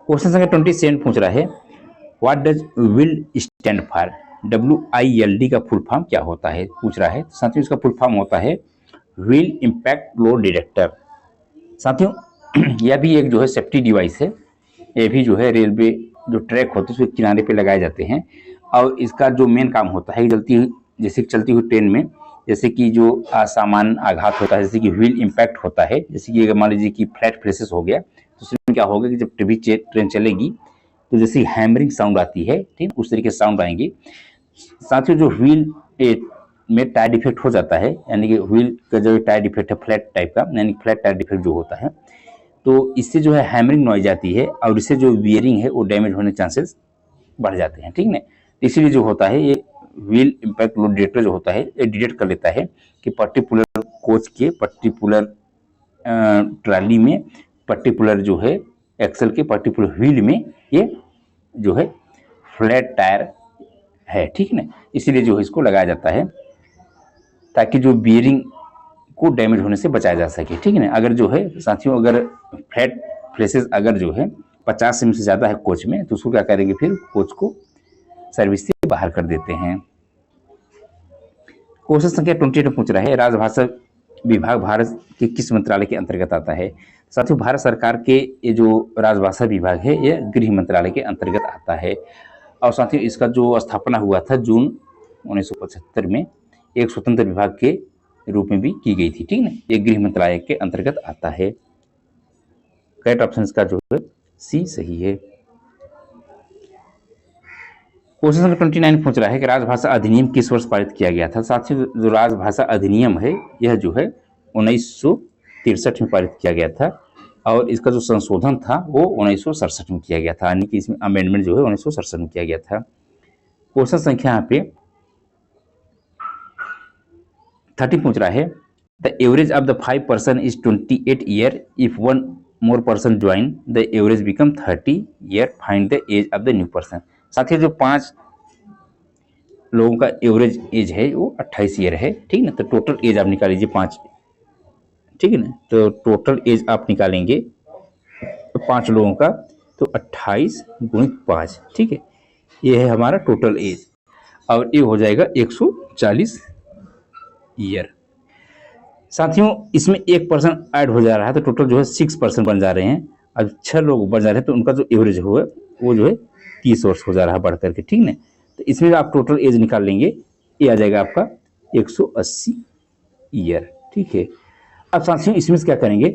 A: Question संख्या 27 पूछ रहा है what does WILD stand for. WILD का फुल फॉर्म क्या होता है पूछ रहा है। साथियों इसका फुल फॉर्म होता है व्हील इम्पैक्ट लोड डिटेक्टर। साथियों यह भी एक जो है सेफ्टी डिवाइस है, ये भी जो है रेलवे जो ट्रैक होते हैं उसके किनारे पे लगाए जाते हैं और इसका जो मेन काम होता है जैसे चलती हुई ट्रेन में जैसे कि जो असामान्य आघात होता है, जैसे कि व्हील इम्पैक्ट होता है, जैसे कि अगर मान लीजिए कि फ्लैट प्लेसेस हो गया तो उसमें क्या होगा कि जब ट्रेन चलेगी तो जैसे हैमरिंग साउंड आती है, ठीक, उस तरीके से साउंड आएंगी। साथियों जो व्हील में टायर डिफेक्ट हो जाता है, यानी कि व्हील का जो टायर डिफेक्ट है फ्लैट टाइप का, यानी फ्लैट टायर डिफेक्ट जो होता है तो इससे जो है हैमरिंग नॉइज आती है और इससे जो बियरिंग है वो डैमेज होने के चांसेस बढ़ जाते हैं, ठीक ना। इसीलिए जो होता है ये व्हील इम्पैक्ट लोड डिटेक्टर जो होता है ये डिटेक्ट कर लेता है कि पर्टिकुलर कोच के पर्टिकुलर ट्राली में, पर्टिकुलर जो है एक्सल के पर्टिकुलर व्हील में ये जो है फ्लैट टायर है, ठीक ना। इसीलिए जो है इसको लगाया जाता है ताकि जो बियरिंग को डैमेज होने से बचाया जा सके, ठीक है ना। अगर जो है साथियों अगर फ्लैट फ्लेसेस अगर जो है 50 mm से ज़्यादा है कोच में तो उसको क्या करेंगे, फिर कोच को सर्विस से बाहर कर देते हैं। क्वेश्चन संख्या 28 पूछ रहा है राजभाषा विभाग भारत के किस मंत्रालय के अंतर्गत आता है। साथियों भारत सरकार के ये जो राजभाषा विभाग है ये गृह मंत्रालय के अंतर्गत आता है और साथियों इसका जो स्थापना हुआ था जून 1975 में एक स्वतंत्र विभाग के रूप में भी की गई थी, ठीक ना। ये गृह मंत्रालय के अंतर्गत आता है। करेक्ट ऑप्शन इसका जो है सी सही है। क्वेश्चन नंबर 29 पूछ रहा है कि राजभाषा अधिनियम किस वर्ष पारित किया गया था। साथियों जो राजभाषा अधिनियम है यह जो है 1963 में पारित किया गया था और इसका जो संशोधन था वो 1967 में किया गया था, यानी कि इसमें अमेंडमेंट जो है 1967 में किया गया था। क्वेश्चन संख्या यहाँ पे 30 पूछ रहा है the average of the 5 person is 28 year if one more person join the average become 30 year, find the age of the new person. साथियों जो 5 लोगों का एवरेज एज है वो 28 ईयर है, ठीक ना। तो टोटल एज आप निकाल लीजिए 5, ठीक है ना। तो टोटल एज आप निकालेंगे 5 लोगों का तो 28 गुणित 5, ठीक है, ये है हमारा टोटल एज और ये हो जाएगा 140 ईयर। साथियों इसमें 1% ऐड हो जा रहा है तो टोटल जो है 6% बन जा रहे हैं। अब 6 लोग बन जा रहे हैं तो उनका जो एवरेज हुआ वो जो है 30 वर्ष हो जा रहा है बढ़ करके, ठीक ना। तो इसमें आप टोटल एज निकाल लेंगे ये आ जाएगा आपका 180 ईयर, ठीक है। अब साथियों इसमें से क्या करेंगे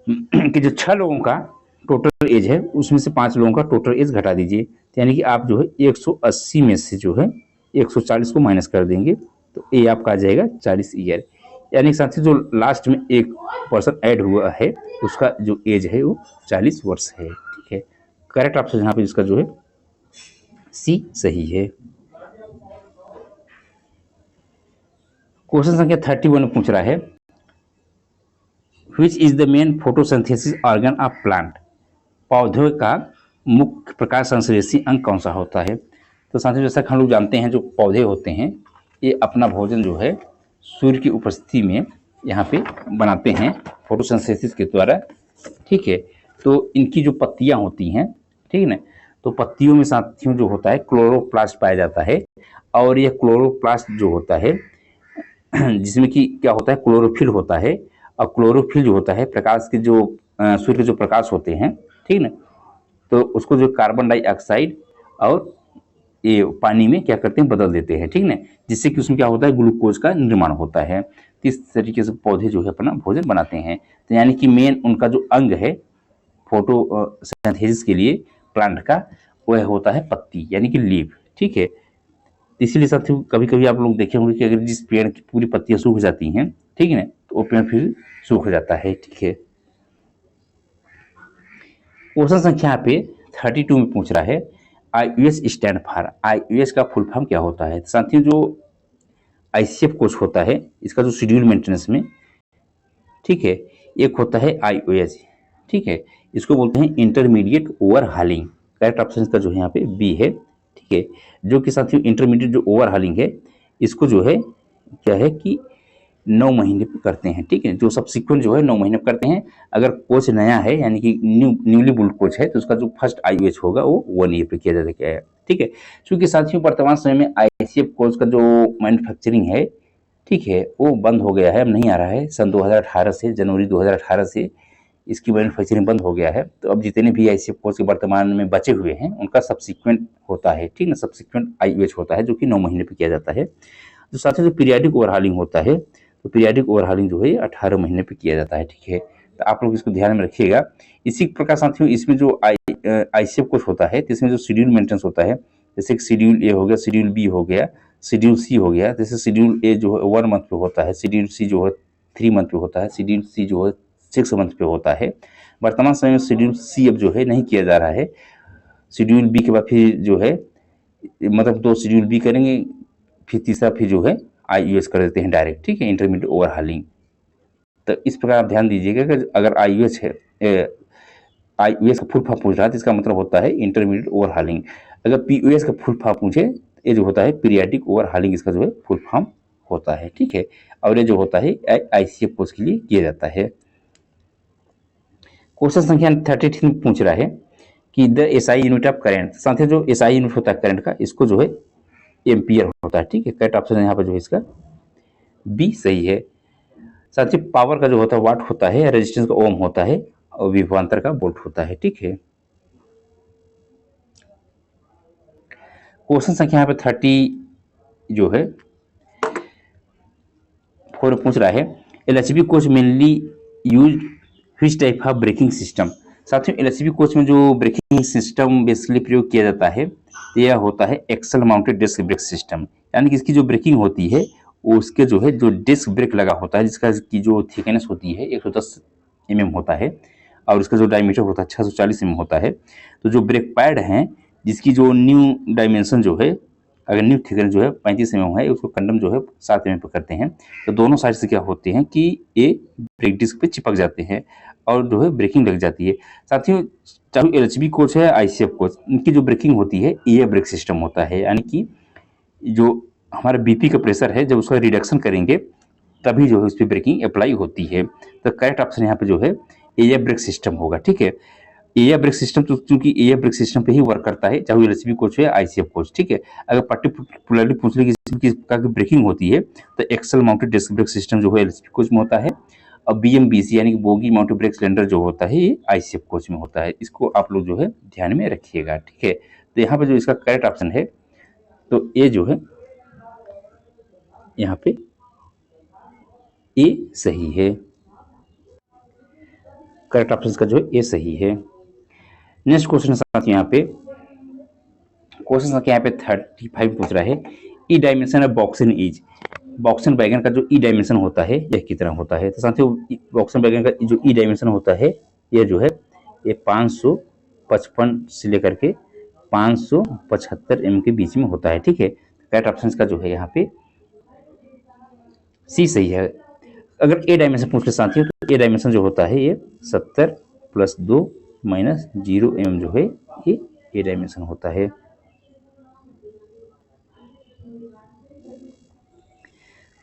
A: कि जो 6 लोगों का टोटल एज है उसमें से 5 लोगों का टोटल एज घटा दीजिए, तो यानी कि आप जो है 180 में से जो है 140 को माइनस कर देंगे तो ये आपका आ जाएगा 40 ईयर। यानी साथियों जो लास्ट में 1% ऐड हुआ है उसका जो एज है वो 40 वर्ष है, ठीक है। करेक्ट ऑप्शन यहाँ पे इसका जो है सी सही है। क्वेश्चन संख्या 31 पूछ रहा है which is the main photosynthesis organ of plant. पौधों का मुख्य प्रकाश संश्लेषी अंग कौन सा होता है। तो साथियों जैसा कि हम लोग जानते हैं जो पौधे होते हैं ये अपना भोजन जो है सूर्य की उपस्थिति में यहाँ पे बनाते हैं फोटोसिंथेसिस के द्वारा, ठीक है। तो इनकी जो पत्तियाँ होती हैं, ठीक है ना, तो पत्तियों में साथियों जो होता है क्लोरोप्लास्ट पाया जाता है और यह क्लोरोप्लास्ट जो होता है जिसमें कि क्या होता है क्लोरोफिल होता है और क्लोरोफिल जो होता है प्रकाश के जो सूर्य के जो प्रकाश होते हैं, ठीक ना, तो उसको जो कार्बन डाइऑक्साइड और ये पानी में क्या करते हैं बदल देते हैं, ठीक ना, जिससे कि उसमें क्या होता है ग्लूकोज का निर्माण होता है। तो इस तरीके से पौधे जो है अपना भोजन बनाते हैं। तो यानी कि मेन उनका जो अंग है फोटोसिंथेसिस के लिए प्लांट का वह होता है पत्ती यानी कि लीफ, ठीक है। इसीलिए साथियों कभी कभी आप लोग देखे होंगे कि अगर जिस पेड़ की पूरी पत्तियां सूख जाती हैं, ठीक है ना, तो वो पेड़ फिर सूख जाता है, ठीक है। क्वेश्चन संख्या यहाँ पे 32 में पूछ रहा है IUS स्टैंड फॉर। IUS का फुल फॉर्म क्या होता है। साथियों जो ICF कोच होता है इसका जो शेड्यूल मेंटेनेंस में, ठीक है, एक होता है IOS, ठीक है, इसको बोलते हैं इंटरमीडिएट ओवरहालिंग। करेक्ट ऑप्शन इसका जो है यहाँ पे बी है, ठीक है। जो कि साथियों इंटरमीडिएट जो ओवरहालिंग है इसको जो है क्या है कि 9 महीने पे करते हैं, ठीक है। जो सब्सिक्वेंट जो है 9 महीने पे करते हैं। अगर कोच नया है यानी कि न्यूली बुल्ड कोच है तो उसका जो फर्स्ट IOH होगा वो 1 ईयर पे किया जाता है, ठीक है। क्योंकि साथियों वर्तमान समय में ICF कोच का जो मैन्युफैक्चरिंग है, ठीक है, वो बंद हो गया है, अब नहीं आ रहा है। सन 2018 से जनवरी 2018 से इसकी मैन्युफैक्चरिंग बंद हो गया है। तो अब जितने भी ICF कोच के वर्तमान में बचे हुए हैं उनका सब्सिक्वेंट होता है, ठीक ना, सब्सिक्वेंट IOH होता है जो कि 9 महीने पे किया जाता है। जो साथियों जो पीरियाडिक ओवरहालिंग होता है तो पीरियाडिक ओवरहालिंग जो है 18 महीने पे किया जाता है, ठीक है। तो आप लोग इसको ध्यान में रखिएगा। इसी प्रकार साथियों इसमें जो ICF कोच होता है तो इसमें जो शेड्यूल मेंटेनेंस होता है जैसे कि शेड्यूल ए हो गया, शेड्यूल बी हो गया, शेड्यूल सी हो गया। जैसे शेड्यूल ए जो है 1 मंथ पे होता है, शेड्यूल सी जो है 3 मंथ पे होता है, शेड्यूल सी जो है 6 मंथ पे होता है। वर्तमान समय में शेड्यूल सी अब जो है नहीं किया जा रहा है। शेड्यूल बी के बाद फिर जो है मतलब 2 शेड्यूल बी करेंगे, फिर तीसरा फिर जो है आईयूएस कर देते हैं डायरेक्ट, ठीक है, इंटरमीडिएट ओवरहालिंग। तो इस प्रकार आप ध्यान दीजिएगा कि अगर आईयूएस है, आईयूएस का फुल फॉर्म पूछ रहा है तो इसका मतलब होता है इंटरमीडिएट ओवरहालिंग। अगर पीओएस का फुल फॉर्म पूछे ये जो होता है पीरियाडिक ओवरहालिंग, इसका जो है फुल फॉर्म होता है, ठीक है। और ये जो होता है आईसीएफ पोस्ट के लिए किया जाता है। क्वेश्चन संख्या 33 में पूछ रहा है कि the SI unit of current, साथ जो एसआई यूनिट होता है करंट का, इसको जो है एम्पियर होता है, ठीक है। करेक्ट ऑप्शन यहाँ पर जो है इसका बी सही है। साथ ही पावर का जो होता है वाट होता है, रेजिस्टेंस का ओम होता है और विभवांतर का वोल्ट होता है, ठीक है। क्वेश्चन संख्या यहाँ पे 30 जो है 4 पूछ रहा है LHB coach mainly use which type of braking system. साथियों एलएचबी कोच में जो ब्रेकिंग सिस्टम बेसिकली प्रयोग किया जाता है तो यह होता है axle mounted disc brake system, यानी कि इसकी जो ब्रेकिंग होती है वो उसके जो है जो डिस्क ब्रेक लगा होता है जिसका की जो थिकनेस होती है 110 mm होता है और इसका जो डायमीटर होता है 640 mm होता है। तो जो ब्रेक पैड हैं जिसकी जो न्यू डायमेंशन जो है, अगर न्यू थिकनेस जो है 35 mm है, उसको कंडम जो है 7 mm पे करते हैं, तो दोनों साइड से क्या होते हैं कि ये ब्रेक डिस्क पे चिपक जाते हैं और जो है ब्रेकिंग लग जाती है। साथियों चाहे एलएचबी कोच है आईसीएफ कोच, इनकी जो ब्रेकिंग होती है ये ब्रेक सिस्टम होता है, यानी कि जो हमारा बीपी का प्रेशर है जब उसका रिडक्शन करेंगे तभी जो है उस पर ब्रेकिंग अप्लाई होती है। तो करेक्ट ऑप्शन यहाँ पे जो है एयर ब्रेक सिस्टम होगा, ठीक है। एयर ब्रेक सिस्टम तो चूंकि एयर ब्रेक सिस्टम पे ही वर्क करता है चाहे एलएचबी कोच हो या आईसीएफ कोच, ठीक है। अगर पर्टिकुलरली पूछ ले कि किस प्रकार की ब्रेकिंग होती है तो axle mounted disc brake system जो है एलएचबी कोच में होता है और बीएमबीसी यानी कि बोगी माउंटेड ब्रेक सिलेंडर जो होता है ये आईसीएफ कोच में होता है। इसको आप लोग जो है ध्यान में रखिएगा, ठीक है। तो यहाँ पे जो इसका करेक्ट ऑप्शन है तो ये जो है यहाँ पे ए सही है। करेक्ट ऑप्शन का जो है ए सही है। नेक्स्ट क्वेश्चन साथ यहाँ पे क्वेश्चन संख्या यहाँ पे 35 पूछ रहा है ई dimension of BOXN is. BOXN wagon का जो ई डायमेंशन होता है यह कितना होता है। तो साथियों बॉक्सन वैगन का जो ई डायमेंशन होता है यह जो है ये 555 से लेकर के 575 mm के बीच में होता है, ठीक है। करेक्ट ऑप्शन का जो है यहाँ पे सी सही है। अगर ए डायमेंशन पूछ ले साथियों तो ए डायमेंशन जो होता है ये 70 + 2 - 0 mm जो है ये ए डायमेंशन होता है।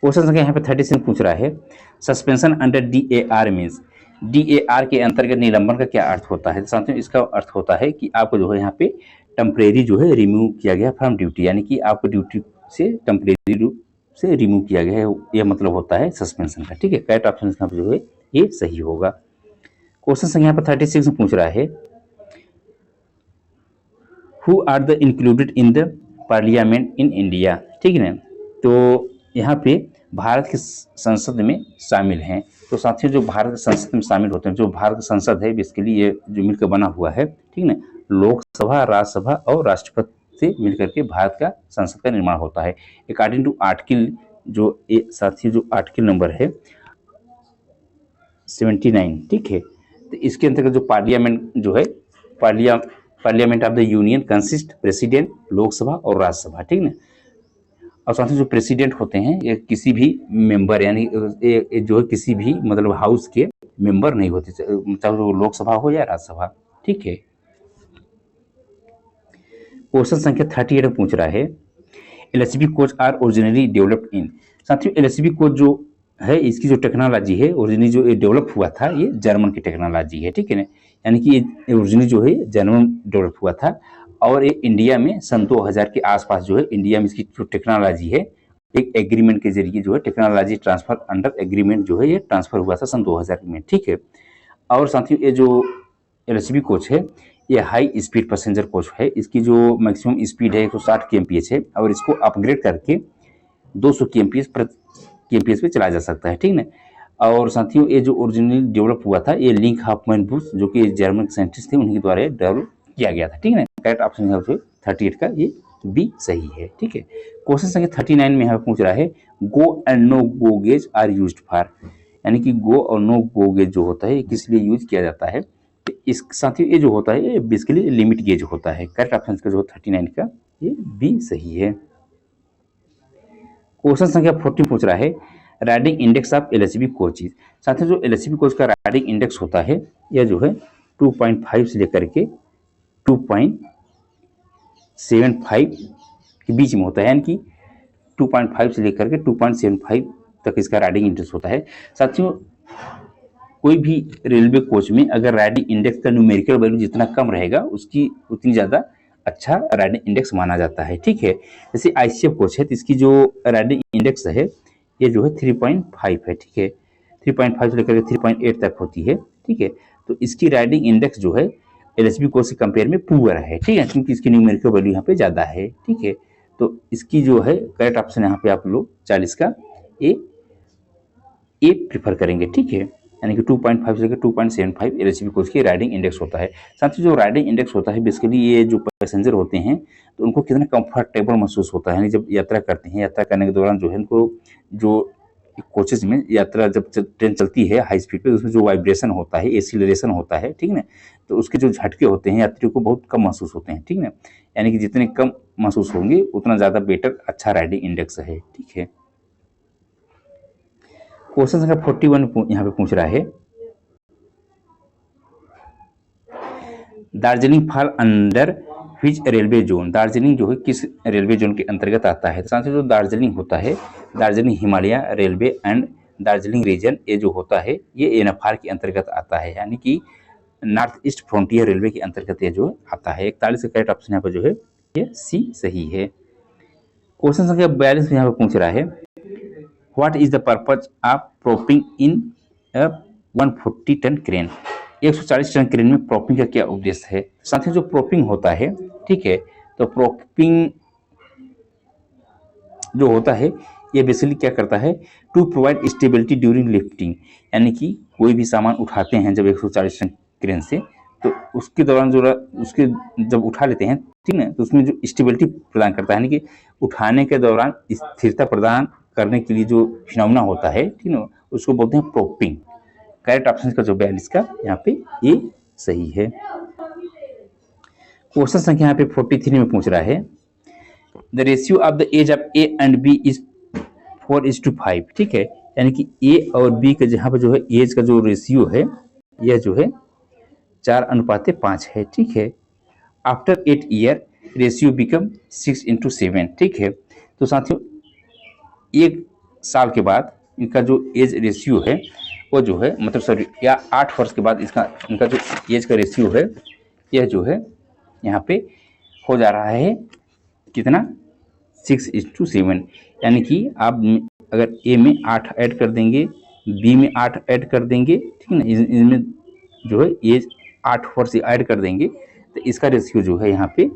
A: क्वेश्चन संख्या यहाँ पे 36 पूछ रहा है suspension under DAR means. DAR के अंतर्गत निलंबन का क्या अर्थ होता है। साथियों इसका अर्थ होता है कि आपको जो है यहाँ पे टेम्परेरी जो है रिमूव किया गया फ्रॉम ड्यूटी, यानी कि आपको ड्यूटी से टेम्परेरी रूप से रिमूव किया गया है, यह मतलब होता है सस्पेंशन का, ठीक है। करेक्ट ऑप्शन इसका जो है ये सही होगा। क्वेश्चन संख्या यहाँ पर 36 में पूछ रहा है who are the included in the parliament in India, ठीक है ना। तो यहाँ पे भारत की संसद में शामिल हैं। तो साथियों जो भारत संसद में शामिल होते हैं, जो भारत संसद है बेसिकली ये जो मिलकर बना हुआ है, ठीक ना, लोकसभा, राज्यसभा और राष्ट्रपति से मिलकर के भारत का संसद का निर्माण होता है। अकॉर्डिंग टू आर्टिकल जो साथियों जो आर्टिकल नंबर है 79, ठीक है। तो इसके अंतर्गत जो पार्लियामेंट जो है parliament of the union consist president, Lok Sabha और राज्यसभा, ठीक ना। और साथ ही जो प्रेसिडेंट होते हैं ये किसी भी मेंबर यानी जो है किसी भी मतलब हाउस के मेंबर नहीं होते, चाहे वो लोकसभा हो या राज्यसभा, ठीक है। क्वेश्चन संख्या 38 पूछ रहा है LHB coach are originally developed in. साथियों एलएचबी कोच जो है इसकी जो टेक्नोलॉजी है ओरिजिनली जो डेवलप हुआ था ये जर्मन की टेक्नोलॉजी है, ठीक है ना। यानी कि ओरिजिनली जो है जर्मन डेवलप हुआ था और ये इंडिया में सन 2000 के आसपास जो है इंडिया में इसकी जो टेक्नोलॉजी है एक एग्रीमेंट के जरिए जो है टेक्नोलॉजी ट्रांसफर अंडर एग्रीमेंट जो है ये ट्रांसफर हुआ था सन 2000 में, ठीक है। और साथियों ये जो एलएचबी कोच है ये हाई स्पीड पैसेंजर कोच है। इसकी जो मैक्सिमम स्पीड है 160 kmph है और इसको अपग्रेड करके 200 kmph पे चलाया जा सकता है, ठीक ना। और साथियों ये जो ओरिजिनली डेवलप हुआ था ये लिंक हाफमैन बुश जो कि जर्मन साइंटिस्ट थे उनके द्वारा डेवलप किया गया था, ठीक है। करेक्ट ऑप्शन है 38 का ये बी सही है, ठीक है। क्वेश्चन संख्या 39 में यहाँ पूछ रहा है go and no go gauge are used for, यानी कि गो और नो गो गेज जो होता है किस लिए यूज किया जाता है। तो इस साथियों ये जो होता है ये बेसिकली लिमिट गेज होता है। करेक्ट ऑप्शन का जो 39 का ये बी सही है। क्वेश्चन संख्या 40 पूछ रहा है riding index of LHB coaches. साथियों जो एलएचबी कोच का राइडिंग इंडेक्स होता है यह जो है 2.5 से लेकर के 2.75 के बीच में होता है, यानी कि 2.5 से लेकर के 2.75 तक इसका राइडिंग इंडेक्स होता है। साथियों कोई भी रेलवे कोच में अगर राइडिंग इंडेक्स का न्यूमेरिकल वैल्यू जितना कम रहेगा उसकी उतनी ज़्यादा अच्छा राइडिंग इंडेक्स माना जाता है। ठीक है, जैसे आईसीएफ कोच है तो इसकी जो राइडिंग इंडेक्स है ये जो है 3.5 है। ठीक है, 3.5 से लेकर 3.8 तक होती है। ठीक है, तो इसकी राइडिंग इंडेक्स जो है एलएचबी कोच से कंपेयर में पुअर है। ठीक है, क्योंकि इसकी न्यूमेरिकल वैल्यू यहाँ पे ज़्यादा है। ठीक है, तो इसकी जो है करेक्ट ऑप्शन यहाँ पे आप लोग 40 का ए प्रीफर करेंगे। ठीक है, यानी कि 2.5 से लेकर 2.75 एलएचबी कोच की राइडिंग इंडेक्स होता है। साथ ही जो राइडिंग इंडेक्स होता है बेसिकली ये जो पैसेंजर होते हैं तो उनको कितना कंफर्टेबल महसूस होता है, यानी जब यात्रा करते हैं, यात्रा करने के दौरान जो है उनको जो कोचेज में यात्रा जब ट्रेन चलती है हाई स्पीड पे उसमें जो वाइब्रेशन होता है, एक्सीलरेशन होता है, ठीक ना, तो उसके जो झटके होते हैं यात्रियों को बहुत कम महसूस होते हैं। ठीक ना, यानी कि जितने कम महसूस होंगे उतना ज़्यादा बेटर अच्छा राइडिंग इंडेक्स है। ठीक है, क्वेश्चन संख्या 41 यहाँ पे पूछ रहा है Darjeeling fall under which railway zone. Darjeeling जो है किस रेलवे जोन के अंतर्गत आता है। तो साथ ही जो दार्जिलिंग होता है Darjeeling Himalaya railway and Darjeeling region ये जो होता है ये एनएफआर के अंतर्गत आता है, यानी कि नॉर्थ ईस्ट फ्रंटियर रेलवे के अंतर्गत ये जो आता है। 41 का करेक्ट ऑप्शन यहाँ पर जो है ये सी सही है। क्वेश्चन संख्या 42 यहाँ पे पूछ रहा है what is the purpose of propping in 140 ton crane. 140 ton crane में प्रोपिंग का क्या उद्देश्य है। साथ ही जो प्रोपिंग होता है, ठीक है, तो प्रोपिंग जो होता है ये बेसिकली क्या करता है to provide stability during lifting, यानी कि कोई भी सामान उठाते हैं जब 140 टन क्रेन से तो उसके दौरान जो उसके जब उठा लेते हैं, ठीक है, तो उसमें जो स्टेबिलिटी प्रदान करता है, यानी कि उठाने के दौरान स्थिरता प्रदान करने के लिए जो फिनोमेना होता है, ठीक है, उसको बोलते हैं प्रोपिंग। करेक्ट ऑप्शन का जो 42 का यहाँ पे ये सही है। क्वेश्चन संख्या यहाँ पे 43 में पूछ रहा है the ratio of the age of A and B is 4:5। ठीक है, यानी कि ए और बी का जहाँ पे जो है एज का जो रेशियो है यह जो है 4:5 है। ठीक है, आफ्टर 8 ईयर रेशियो बिकम 6:7। ठीक है, तो साथियों 1 साल के बाद इनका जो एज रेशियो है वो जो है मतलब सॉरी या 8 वर्ष के बाद इनका जो एज का रेशियो है यह जो है यहाँ पे हो जा रहा है कितना 6:7, यानी कि आप अगर ए में 8 ऐड कर देंगे, बी में 8 ऐड कर देंगे, ठीक है ना, इनमें जो है एज 8 वर्ष ऐड कर देंगे तो इसका रेशियो जो है यहाँ पे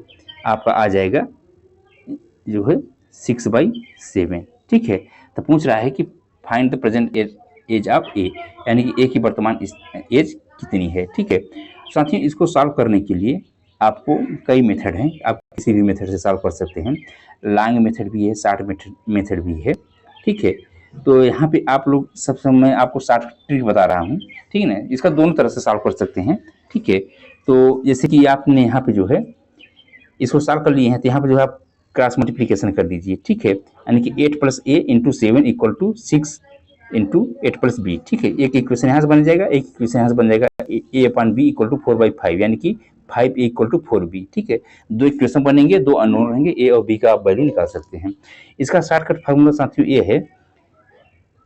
A: आपका आ जाएगा जो है 6/7। ठीक है, तो पूछ रहा है कि find the present age of A, यानी कि ए की वर्तमान एज कितनी है। ठीक है, साथ ही इसको सॉल्व करने के लिए आपको कई मेथड हैं, आप किसी भी मेथड से सॉल्व कर सकते हैं। लॉन्ग मेथड भी है, शॉर्ट मेथड भी है। ठीक है, तो यहाँ पे आप लोग सबसे मैं आपको शॉर्ट ट्रिक बता रहा हूँ, ठीक है ना, इसका दोनों तरह से सॉल्व कर सकते हैं। ठीक है, तो जैसे कि आपने यहाँ पे जो है इसको सॉल्व कर लिए हैं तो यहाँ पे जो है आप क्रॉस मल्टीप्लिकेशन कर दीजिए। ठीक है, यानी कि 8 + a × 7 = 6 × 8 + b। ठीक है, एक इक्वेशन यहाँ से बन जाएगा, एक इक्वेशन यहाँ से बन जाएगा a/b = 4/5, यानी कि 5a = 4b। ठीक है, 2 इक्वेशन बनेंगे, 2 अननोन रहेंगे, a और b का आप वैल्यू निकाल सकते हैं। इसका शॉर्टकट फार्मूला साथियों ये है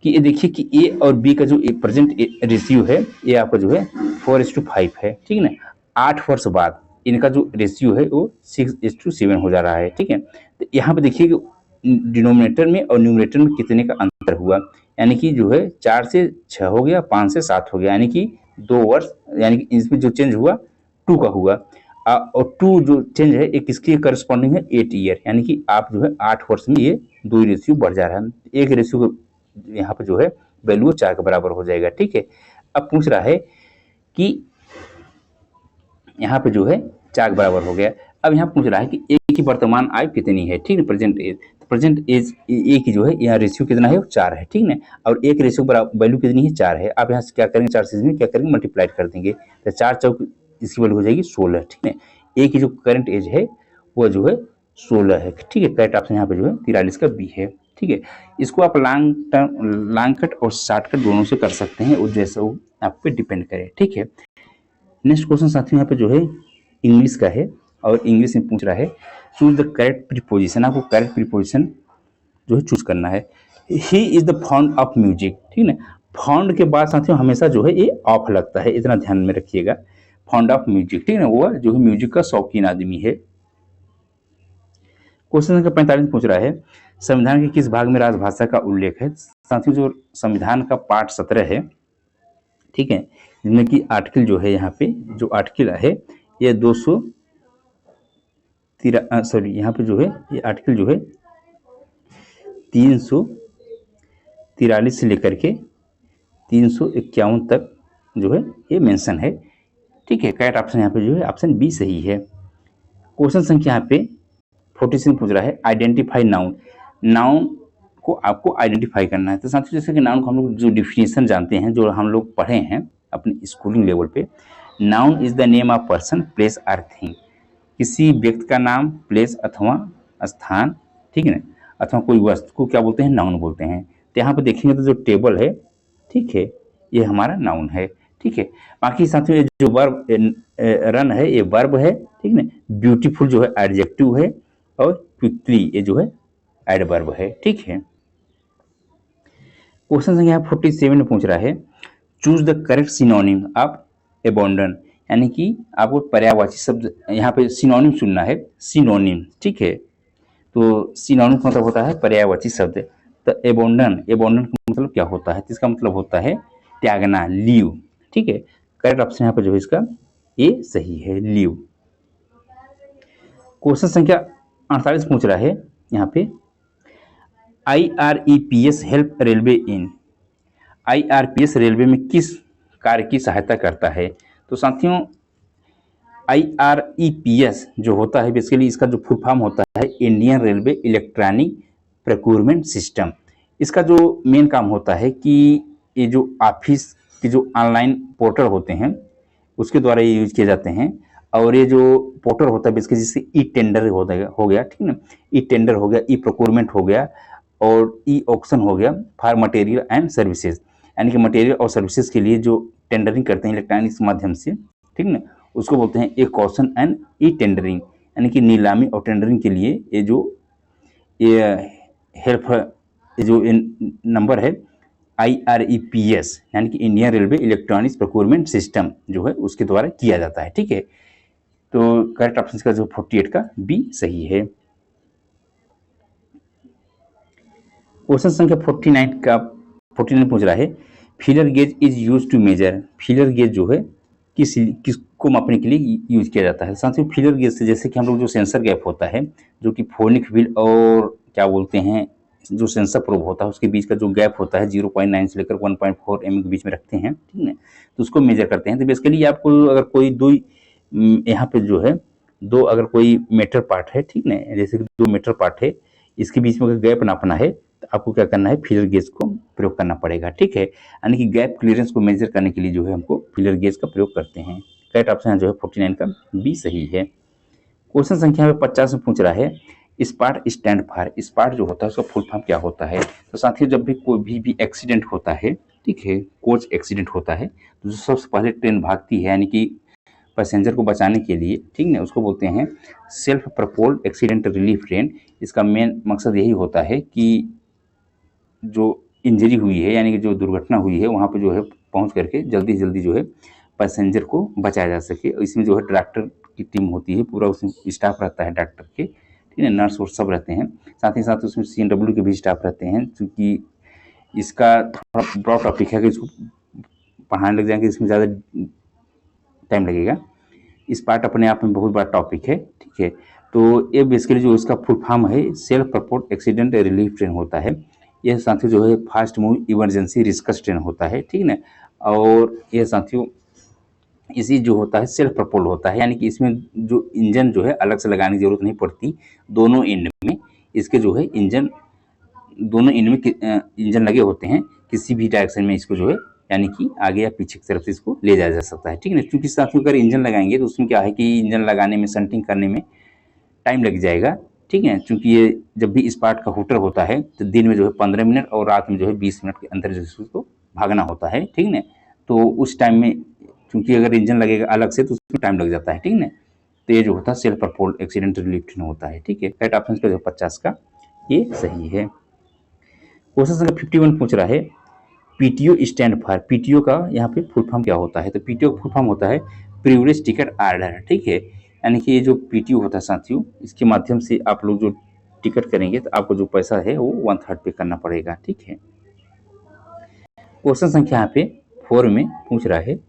A: कि ये देखिए कि a और b का जो प्रेजेंट रेशियो है ये आपका जो है 4:5 है। ठीक है ना, 8 वर्ष बाद इनका जो रेशियो है वो 6:7 हो जा रहा है। ठीक है, तो यहाँ पे देखिए कि डिनोमिनेटर में और न्यूमरेटर में कितने का अंतर हुआ, यानी कि जो है 4 से 6 हो गया, 5 से 7 हो गया, यानी कि 2 वर्ष, यानी कि इसमें जो चेंज हुआ 2 का हुआ और 2 जो चेंज है एक इसके करस्पॉन्डिंग है 8 ईयर, यानी कि आप जो है 8 वर्ष में ये 2 रेशियो बढ़ जा रहा है। एक रेशियो यहाँ पर जो है वैल्यू 4 के बराबर हो जाएगा। ठीक है, अब पूछ रहा है कि यहाँ पे जो है 4 के बराबर हो गया। अब यहाँ पूछ रहा है कि ए की वर्तमान आयु कितनी है। ठीक है, present age. Present age A की जो है यहाँ रेशियो कितना है 4 है, ठीक ना। और ए की रेशियो वैल्यू कितनी है 4 है। आप यहाँ से क्या करेंगे 4 से क्या करेंगे मल्टीप्लाइड कर देंगे, तो 4 चौक इसकी वैल्यू हो जाएगी 16, ठीक है। ए की जो करंट एज है वो जो है 16 है, ठीक है। करेक्ट ऑप्शन यहाँ पे जो है 43 का बी है, ठीक है। इसको आप लॉन्ग कट और शॉर्ट कट दोनों से कर सकते हैं, और जैसा वो आप पे डिपेंड करे, ठीक है। नेक्स्ट क्वेश्चन साथियों यहाँ पे जो है इंग्लिश का है, और इंग्लिश में पूछ रहा है चूज द करेक्ट प्रीपोजिशन। आपको करेक्ट प्रीपोजिशन जो है चूज करना है। He is the found of music, ठीक है। फाउंड के बाद साथियों हमेशा जो है ये ऑफ लगता है, इतना ध्यान में रखिएगा। फाउंड ऑफ म्यूजिक, ठीक है ना, वो जो है म्यूजिक का शौकीन आदमी है। क्वेश्चन नंबर 45 पूछ रहा है संविधान के किस भाग में राजभाषा का उल्लेख है। साथियों जो संविधान का पार्ट 17 है, ठीक है, जिसमें कि आर्टिकल जो है यहाँ पे जो आर्टिकल है ये 213 यहाँ पे जो है ये आर्टिकल जो है 343 से लेकर के 351 तक जो है ये मेंशन है, ठीक है। करेक्ट ऑप्शन यहाँ पे जो है ऑप्शन बी सही है। क्वेश्चन संख्या यहाँ पे 46 पूछ रहा है आइडेंटिफाई नाउन। नाउन को आपको आइडेंटिफाई करना है। तो साथियों जैसे कि नाउन को हम लोग जो डिफिनेशन जानते हैं, जो हम लोग पढ़े हैं अपने स्कूलिंग लेवल पे, noun is the name of person place or thing. किसी व्यक्ति का नाम, प्लेस अथवा स्थान, ठीक है ना, अथवा कोई वस्तु को क्या बोलते हैं नाउन बोलते हैं। तो यहाँ पे देखेंगे तो जो टेबल है, ठीक है, ये हमारा नाउन है, ठीक है। बाकी साथियों ये जो वर्ब रन है ये वर्ब है, ठीक है। ब्यूटीफुल जो है एडजेक्टिव है, और क्विकली ये जो है एडवर्ब है, ठीक है। क्वेश्चन संख्या 47 में पूछ रहा है choose the correct synonym of abandon, यानी कि आपको पर्यायवाची शब्द यहाँ पे सिनोनिम चुनना है, सिनोनिम, ठीक है। तो सिनोनिम का मतलब होता है पर्यायवाची शब्द। तो एबंडन, एबंडन का मतलब क्या होता है, तो इसका मतलब होता है त्यागना, लीव, ठीक है। करेक्ट ऑप्शन यहाँ पर जो है इसका ए सही है, लीव। क्वेश्चन संख्या 48 पूछ रहा है यहाँ पे IREPS हेल्प रेलवे इन। IRPS रेलवे में किस कार्य की सहायता करता है। तो साथियों IREPS जो होता है बेसिकली इसका जो फुल फॉर्म होता है Indian railway electronic procurement system. इसका जो मेन काम होता है कि ये जो ऑफिस के जो ऑनलाइन पोर्टल होते हैं उसके द्वारा ये यूज किए जाते हैं। और ये जो पोर्टल होता है बेसिकली जिससे ई टेंडर हो गया, ठीक है ना, ई टेंडर हो गया, ई प्रोक्योरमेंट हो गया, और ई ऑक्शन हो गया फॉर मटेरियल एंड सर्विसेज, यानी कि मटेरियल और सर्विसेज के लिए जो टेंडरिंग करते हैं इलेक्ट्रॉनिक्स माध्यम से, ठीक है ना, उसको बोलते हैं e auction and e tendering, यानी कि नीलामी और टेंडरिंग के लिए ये जो ये हेल्प ये जो नंबर है IREPS यानी कि Indian railway electronics procurement system जो है उसके द्वारा किया जाता है, ठीक है। तो करेक्ट ऑप्शन का जो 48 का बी सही है। क्वेश्चन संख्या 49 पूछ रहा है feeler gauge is use to measure. Feeler gauge जो है किसको मापने के लिए यूज किया जाता है। साथियों फीलर गेज से जैसे कि हम लोग जो सेंसर गैप होता है जो कि फोनिक व्हील और क्या बोलते हैं जो सेंसर प्रोब होता है उसके बीच का जो गैप होता है 0.9 से लेकर 1.4 mm के बीच में रखते हैं, ठीक है, तो उसको मेजर करते हैं। तो बेसिकली आपको अगर कोई दो यहाँ पे जो है दो अगर कोई मेटल पार्ट है, ठीक है, जैसे कि 2 मेटल पार्ट है इसके बीच में अगर गैप नापना है तो आपको क्या करना है फीलर गेज को प्रयोग करना पड़ेगा, ठीक है। यानी कि गैप क्लियरेंस को मेजर करने के लिए जो है हमको फीलर गेज का प्रयोग करते हैं। करेक्ट ऑप्शन जो है 49 का बी सही है। क्वेश्चन संख्या 50 में पूछ रहा है स्पार्ट स्टैंड फॉर। स्पार्ट जो होता है उसका फुल फॉर्म क्या होता है। तो साथियों जब भी कोई भी एक्सीडेंट होता है, ठीक है, कोच एक्सीडेंट होता है तो जो सबसे पहले ट्रेन भागती है यानी कि पैसेंजर को बचाने के लिए, ठीक है, उसको बोलते हैं self propelled accident relief train. इसका मेन मकसद यही होता है कि जो इंजरी हुई है यानी कि जो दुर्घटना हुई है वहाँ पे जो है पहुँच करके जल्दी से जल्दी जो है पैसेंजर को बचाया जा सके। इसमें जो है डॉक्टर की टीम होती है, पूरा उसमें स्टाफ रहता है डॉक्टर के, ठीक है, नर्स और सब रहते हैं, साथ ही साथ उसमें CNW के भी स्टाफ रहते हैं। क्योंकि इसका थोड़ा ब्रॉड टॉपिक है कि इसको पढ़ाने लग जाएंगे इसमें ज़्यादा टाइम लगेगा। इस पार्ट अपने आप में बहुत बड़ा टॉपिक है, ठीक है। तो ये बेसिकली जो इसका फुल फॉर्म है self propelled accident relief train होता है। यह साथियों जो है fast move emergency risks train होता है, ठीक है ना। और यह साथियों इसी जो होता है सेल्फ प्रपोल्ड होता है, यानी कि इसमें जो इंजन जो है अलग से लगाने की जरूरत नहीं पड़ती, दोनों एंड में इसके जो है इंजन दोनों इनमें इंजन लगे होते हैं, किसी भी डायरेक्शन में इसको जो है यानी कि आगे या पीछे की तरफ से इसको ले जाया जा सकता है, ठीक है ना। क्योंकि साथियों अगर इंजन लगाएंगे तो उसमें क्या है कि इंजन लगाने में, संटिंग करने में टाइम लग जाएगा, ठीक है। चूंकि ये जब भी इस पार्ट का हुटर होता है तो दिन में जो है 15 मिनट और रात में जो है 20 मिनट के अंदर जो है उसको भागना होता है, ठीक है ना। तो उस टाइम में क्योंकि अगर इंजन लगेगा अलग से तो उसमें टाइम लग जाता है, ठीक है ना। तो ये जो होता है सेल्फ परफॉर्ड एक्सीडेंटल लिफ्टिंग होता है, ठीक है। करेक्ट ऑप्शन का जो 50 का ये सही है। क्वेश्चन संख्या 51 पूछ रहा है पीटीओ स्टैंड फॉर, पीटीओ का यहाँ पे फुल फॉर्म क्या होता है। तो पीटीओ का फुल फॉर्म होता है प्रिविलेज टिकट ऑर्डर, ठीक है। यानी कि ये जो पीटीओ होता है साथियों, इसके माध्यम से आप लोग जो टिकट करेंगे तो आपको जो पैसा है वो 1/3 पे करना पड़ेगा, ठीक है। क्वेश्चन संख्या यहाँ पे 4 में पूछ रहा है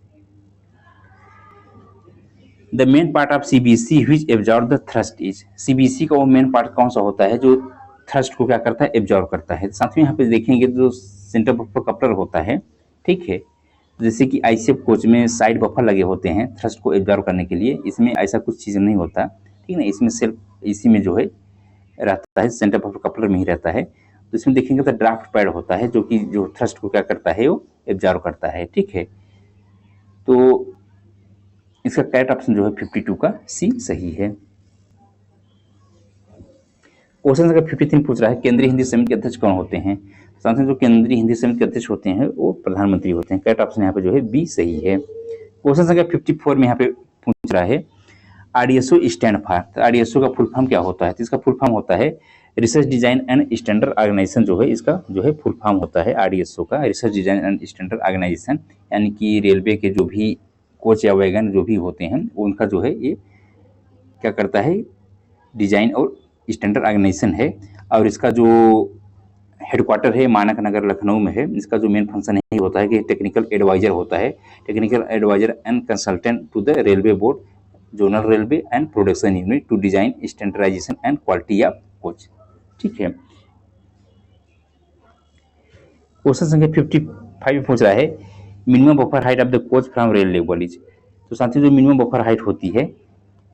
A: the main part of CBC which absorb the thrust is, CBC का वो मेन पार्ट कौन सा होता है जो थ्रस्ट को क्या करता है, एब्जॉर्ब करता है। साथ में यहाँ पे देखेंगे जो सेंटर बफर कपलर होता है, ठीक है। जैसे कि आईसीएफ कोच में साइड बफर लगे होते हैं थ्रस्ट को एब्जॉर्ब करने के लिए, इसमें ऐसा कुछ चीज़ नहीं होता, ठीक है ना। इसमें सिर्फ इसी में जो है रहता है, सेंटर बफर कपलर में ही रहता है। तो इसमें देखेंगे तो ड्राफ्ट पैड होता है जो कि जो थ्रस्ट को क्या करता है वो एब्जॉर्ब करता है, ठीक है। तो इसका करेक्ट ऑप्शन जो है 52 का सी सही है। क्वेश्चन नंबर 53 पूछ रहा है केंद्रीय हिंदी समिति के अध्यक्ष कौन होते हैं। साथ में जो केंद्रीय हिंदी समिति के अध्यक्ष होते हैं वो प्रधानमंत्री होते हैं। करेक्ट ऑप्शन यहाँ पे जो है बी सही है। क्वेश्चन संख्या 54 में यहाँ पे पूछ रहा है आरडीएसओ स्टैंड फॉर, तो आरडीएसओ का फुल फॉर्म क्या होता है। तो इसका फुल फॉर्म होता है research design and standard organisation, जो है इसका जो है फुल फॉर्म होता है आरडीएसओ का, research design and standard organisation. यानी कि रेलवे के जो भी कोच या वैगन जो भी होते हैं उनका जो है ये क्या करता है, डिजाइन और स्टैंडर्ड ऑर्गेनाइजेशन है। और इसका जो हेडक्वार्टर है मानक नगर लखनऊ में है। इसका जो मेन फंक्शन है होता है कि टेक्निकल एडवाइजर होता है, technical advisor and consultant to the railway board, zonal railway and production unit to design standardisation and quality of coach, ठीक है। क्वेश्चन संख्या 55 पूछ रहा है minimum buffer height of the coach from rail level is. तो साथियों जो मिनिमम बफर हाइट होती है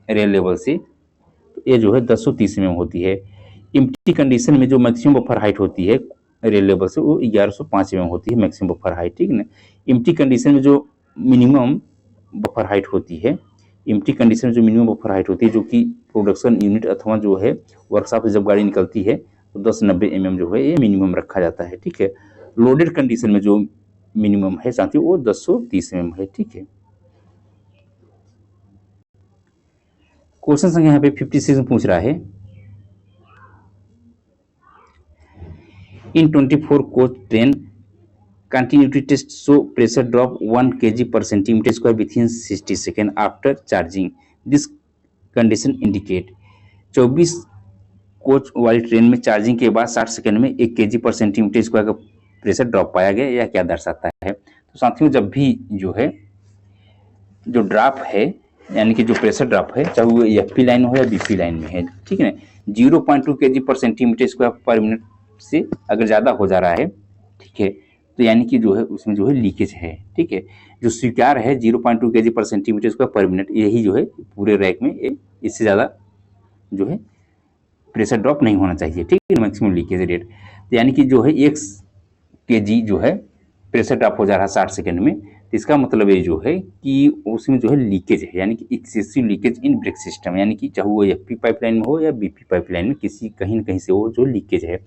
A: रेल लेवल से, तो ये जो है 1030 mm होती है। इम्प्टी कंडीशन में जो मैक्सिमम बफर हाइट होती है रेल लेवल से वो 1105 mm होती है मैक्सिमम बफर हाइट, ठीक है ना। इम्प्टी कंडीशन में जो मिनिमम बफर हाइट होती है, इम्प्टी कंडीशन में जो मिनिमम बफर हाइट होती है जो कि प्रोडक्शन यूनिट अथवा जो है वर्कशॉप से जब गाड़ी निकलती है तो 1090 mm जो है ये मिनिमम रखा जाता है, ठीक है। लोडेड कंडीशन में जो मिनिमम है साथियों वो 1030 mm है, ठीक है। क्वेश्चन संख्या यहाँ पे 56 में पूछ रहा है इन 24 coach train continuity test show pressure drop 1 kg per centimeter square within 60 seconds after charging, this condition indicate 24 coach वाली ट्रेन में चार्जिंग के बाद 60 सेकंड में 1 kg पर सेंटीमीटर स्क्वायर का प्रेशर ड्रॉप पाया गया, या क्या दर्शाता है। तो साथियों जब भी जो है जो ड्रॉप है यानी कि जो प्रेशर ड्रॉप है चाहे वो एफपी लाइन हो या बीपी लाइन में है, ठीक है ना, 0.2 kg पर सेंटीमीटर स्क्वायर पर मिनट से अगर ज़्यादा हो जा रहा है, ठीक है, तो यानी कि जो है उसमें जो है लीकेज है, ठीक है। जो स्वीकार है 0.2 kg पर सेंटीमीटर स्क्वायर पर मिनट, यही जो है पूरे रैक में इससे ज़्यादा जो है प्रेशर ड्रॉप नहीं होना चाहिए, ठीक है, मैक्सिमम लीकेज रेट। तो यानी कि जो है 1 kg जो है प्रेशर ड्रॉप हो जा रहा है 60 सेकंड में, तो इसका मतलब ये जो है कि उसमें जो है लीकेज है, यानी कि एक्सेसिव लीकेज इन ब्रेक सिस्टम, यानी कि चाहे वो एफपी पाइपलाइन में हो या बीपी पाइपलाइन में किसी कहीं ना कहीं से वो जो लीकेज है।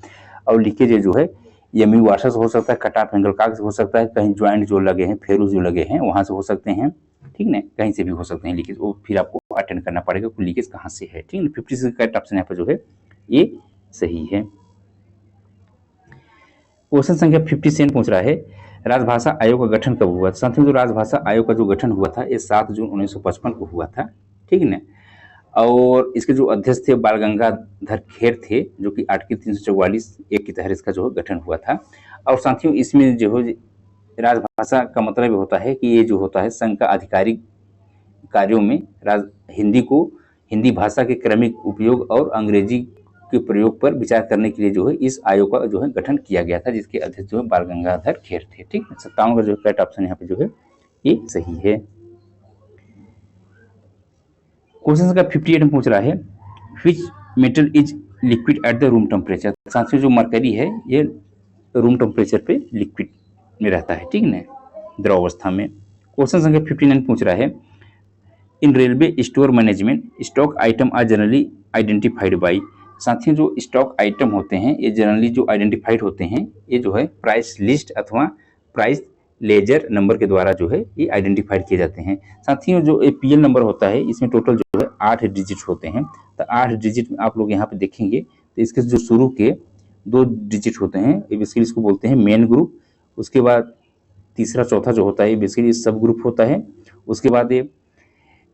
A: और लीकेज जो है यमी वाशर से हो सकता है, कट ऑफ एंगल काग से हो सकता है, कहीं ज्वाइंट जो लगे हैं फेरू जो लगे हैं वहाँ से हो सकते हैं, ठीक है, कहीं से भी हो सकते हैं लीकेज, वो फिर आपको अटेंड करना पड़ेगा कि लीकेज कहाँ से है, ठीक है। 56 का करेक्ट ऑप्शन यहाँ पर जो है ये सही है। क्वेश्चन संख्या 57 पूछ रहा है राजभाषा आयोग का गठन कब हुआ। साथियों जो राजभाषा आयोग का जो गठन हुआ था ये 7 जून 1955 को हुआ था, ठीक है ना। और इसके जो अध्यक्ष थे बाल गंगाधर खेर थे, जो कि आर्टिकल 344 एक के तहत इसका जो है गठन हुआ था। और साथियों इसमें जो है राजभाषा का मतलब होता है कि ये जो होता है संघ का आधिकारिक कार्यों में हिंदी भाषा के क्रमिक उपयोग और अंग्रेजी के प्रयोग पर विचार करने के लिए जो है इस आयोग का जो है गठन किया गया था, जिसके अध्यक्ष जो है बाल गंगाधर खेर थे, ठीक है। 57 का जो करेक्ट ऑप्शन यहाँ पे जो है ये सही है। क्वेश्चन का 58 में पूछ रहा है which metal is liquid at the room temperature. साथियों जो मरकरी है ये रूम टेम्परेचर पे लिक्विड में रहता है, ठीक है, द्रव अवस्था में। क्वेश्चन संख्या 59 पूछ रहा है, in railway store management stock item are generally identified by. साथियों जो स्टॉक आइटम होते हैं ये जनरली जो आइडेंटिफाइड होते हैं ये जो है प्राइस लिस्ट अथवा प्राइस लेजर नंबर के द्वारा जो है ये आइडेंटिफाइड किए जाते हैं। साथियों जो पीएल नंबर होता है इसमें टोटल जो है 8 डिजिट होते हैं। तो 8 डिजिट में आप लोग यहाँ पे देखेंगे तो इसके जो शुरू के 2 डिजिट होते हैं ये बेसिकली इसको बोलते हैं मेन ग्रुप। उसके बाद तीसरा चौथा जो होता है ये बेसिकली सब ग्रुप होता है। उसके बाद ये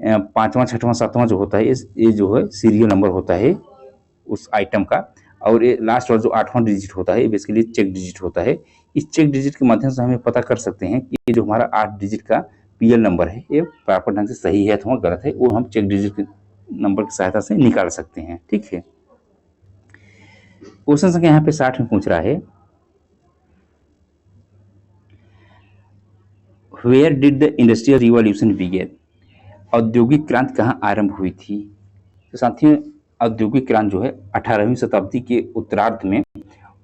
A: पाँचवा छठवां सातवां जो होता है ये जो है सीरियल नंबर होता है उस आइटम का। और ये लास्ट और जो 8वां डिजिट होता है ये बेसिकली चेक डिजिट होता है। इस चेक डिजिट के माध्यम से हमें पता कर सकते हैं कि ये जो हमारा 8 डिजिट का पीएल नंबर है ये प्रॉपर ढंग से सही है अथवा गलत है, वो हम चेक डिजिट के नंबर की सहायता से निकाल सकते हैं, ठीक है। क्वेश्चन संख्या यहाँ पे 60 में पूछ रहा है, where did the industrial revolution begin. औद्योगिक क्रांति कहाँ आरंभ हुई थी। तो साथियों औद्योगिक क्रांति जो है 18वीं शताब्दी के उत्तरार्ध में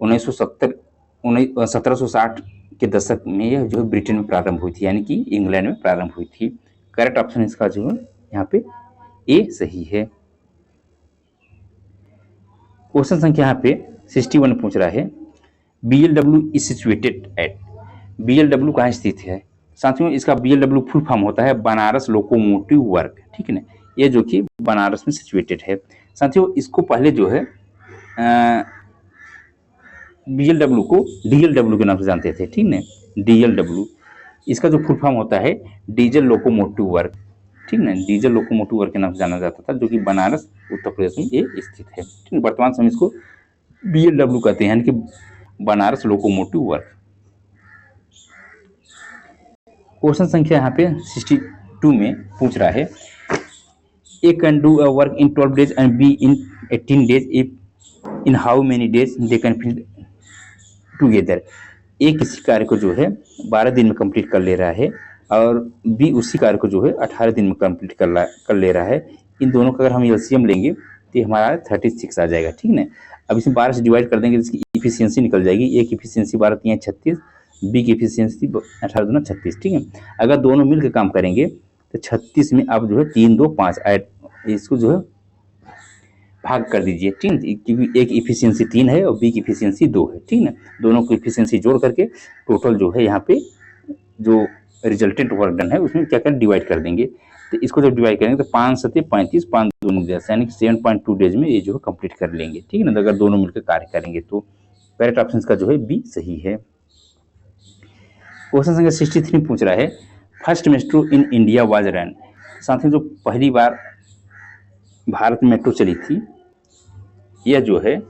A: 1760 के दशक में यह जो है ब्रिटेन में प्रारंभ हुई थी, यानी कि इंग्लैंड में प्रारंभ हुई थी। करेक्ट ऑप्शन इसका जो है यहाँ पे ए सही है। क्वेश्चन संख्या यहाँ पे 61 पूछ रहा है, BLW is situated at. BLW कहाँ स्थित है। साथियों इसका बीएलडब्ल्यू फुल फॉर्म होता है बनारस लोकोमोटिव वर्क, ठीक है ना, ये जो कि बनारस में सिचुएटेड है। साथियों इसको पहले जो है बीएलडब्ल्यू को डीएलडब्ल्यू के नाम से जानते थे, ठीक है, डीएलडब्ल्यू इसका जो फुल फॉर्म होता है डीजल लोकोमोटिव वर्क, ठीक है, डीजल लोकोमोटिव वर्क के नाम से जाना जाता था, जो कि बनारस उत्तर प्रदेश में ये स्थित है, ठीक है। वर्तमान समय इसको बीएलडब्ल्यू कहते हैं, यानी कि बनारस लोकोमोटिव वर्क। क्वेश्चन संख्या यहाँ पे 62 में पूछ रहा है, A can do a work in 12 days and B in 18 days if in how many days they can finish together. A किसी कार्य को जो है 12 दिन में कंप्लीट कर ले रहा है और बी उसी कार्य को जो है 18 दिन में कंप्लीट कर ले रहा है। इन दोनों का अगर हम एलसीएम लेंगे तो हमारा 36 आ जाएगा, ठीक है। अब इसे 12 से डिवाइड कर देंगे तो इसकी इफिशियंसी निकल जाएगी। ए की इफिशियंसी 12 3 36, बी की इफिशियंसी 18 दूना 36, ठीक है। अगर दोनों मिलकर काम करेंगे तो 36 में आप जो है 3 2 5 ऐड इसको जो है भाग कर दीजिए, ठीक है, क्योंकि एक इफिशियंसी 3 है और बी की इफिशियंसी 2 है, ठीक है। दोनों की इफिशियंसी जोड़ करके टोटल जो है यहाँ पे जो रिजल्टेंट वर्क डन है उसमें क्या कर डिवाइड कर देंगे। तो इसको जब डिवाइड करेंगे तो 5 7 35 5 2 यानी कि 7.2 डेज में ये जो है कंप्लीट कर लेंगे, ठीक है ना। अगर दोनों मिलकर कार्य करेंगे तो करेक्ट ऑप्शन का जो है बी सही है। क्वेश्चन संख्या 63 पूछ रहा है, first metro in India was run. साथियों जो पहली बार भारत में मेट्रो चली थी यह जो है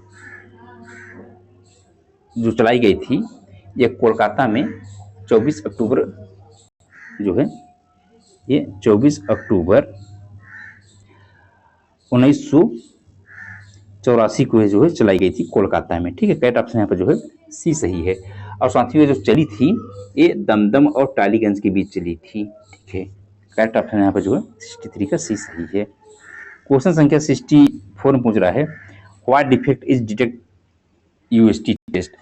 A: जो चलाई गई थी यह कोलकाता में 24 अक्टूबर जो है ये 24 अक्टूबर 1984 को जो है चलाई गई थी कोलकाता में, ठीक है। करेक्ट ऑप्शन यहाँ पर जो है सी सही है। और साथियों जो चली थी ये दमदम और टालीगंज के बीच चली थी, ठीक है। करेक्ट ऑप्शन यहाँ पर जो है 63 का सी सही है। क्वेश्चन संख्या 64 में पूछ रहा है, what defect is detect UST test.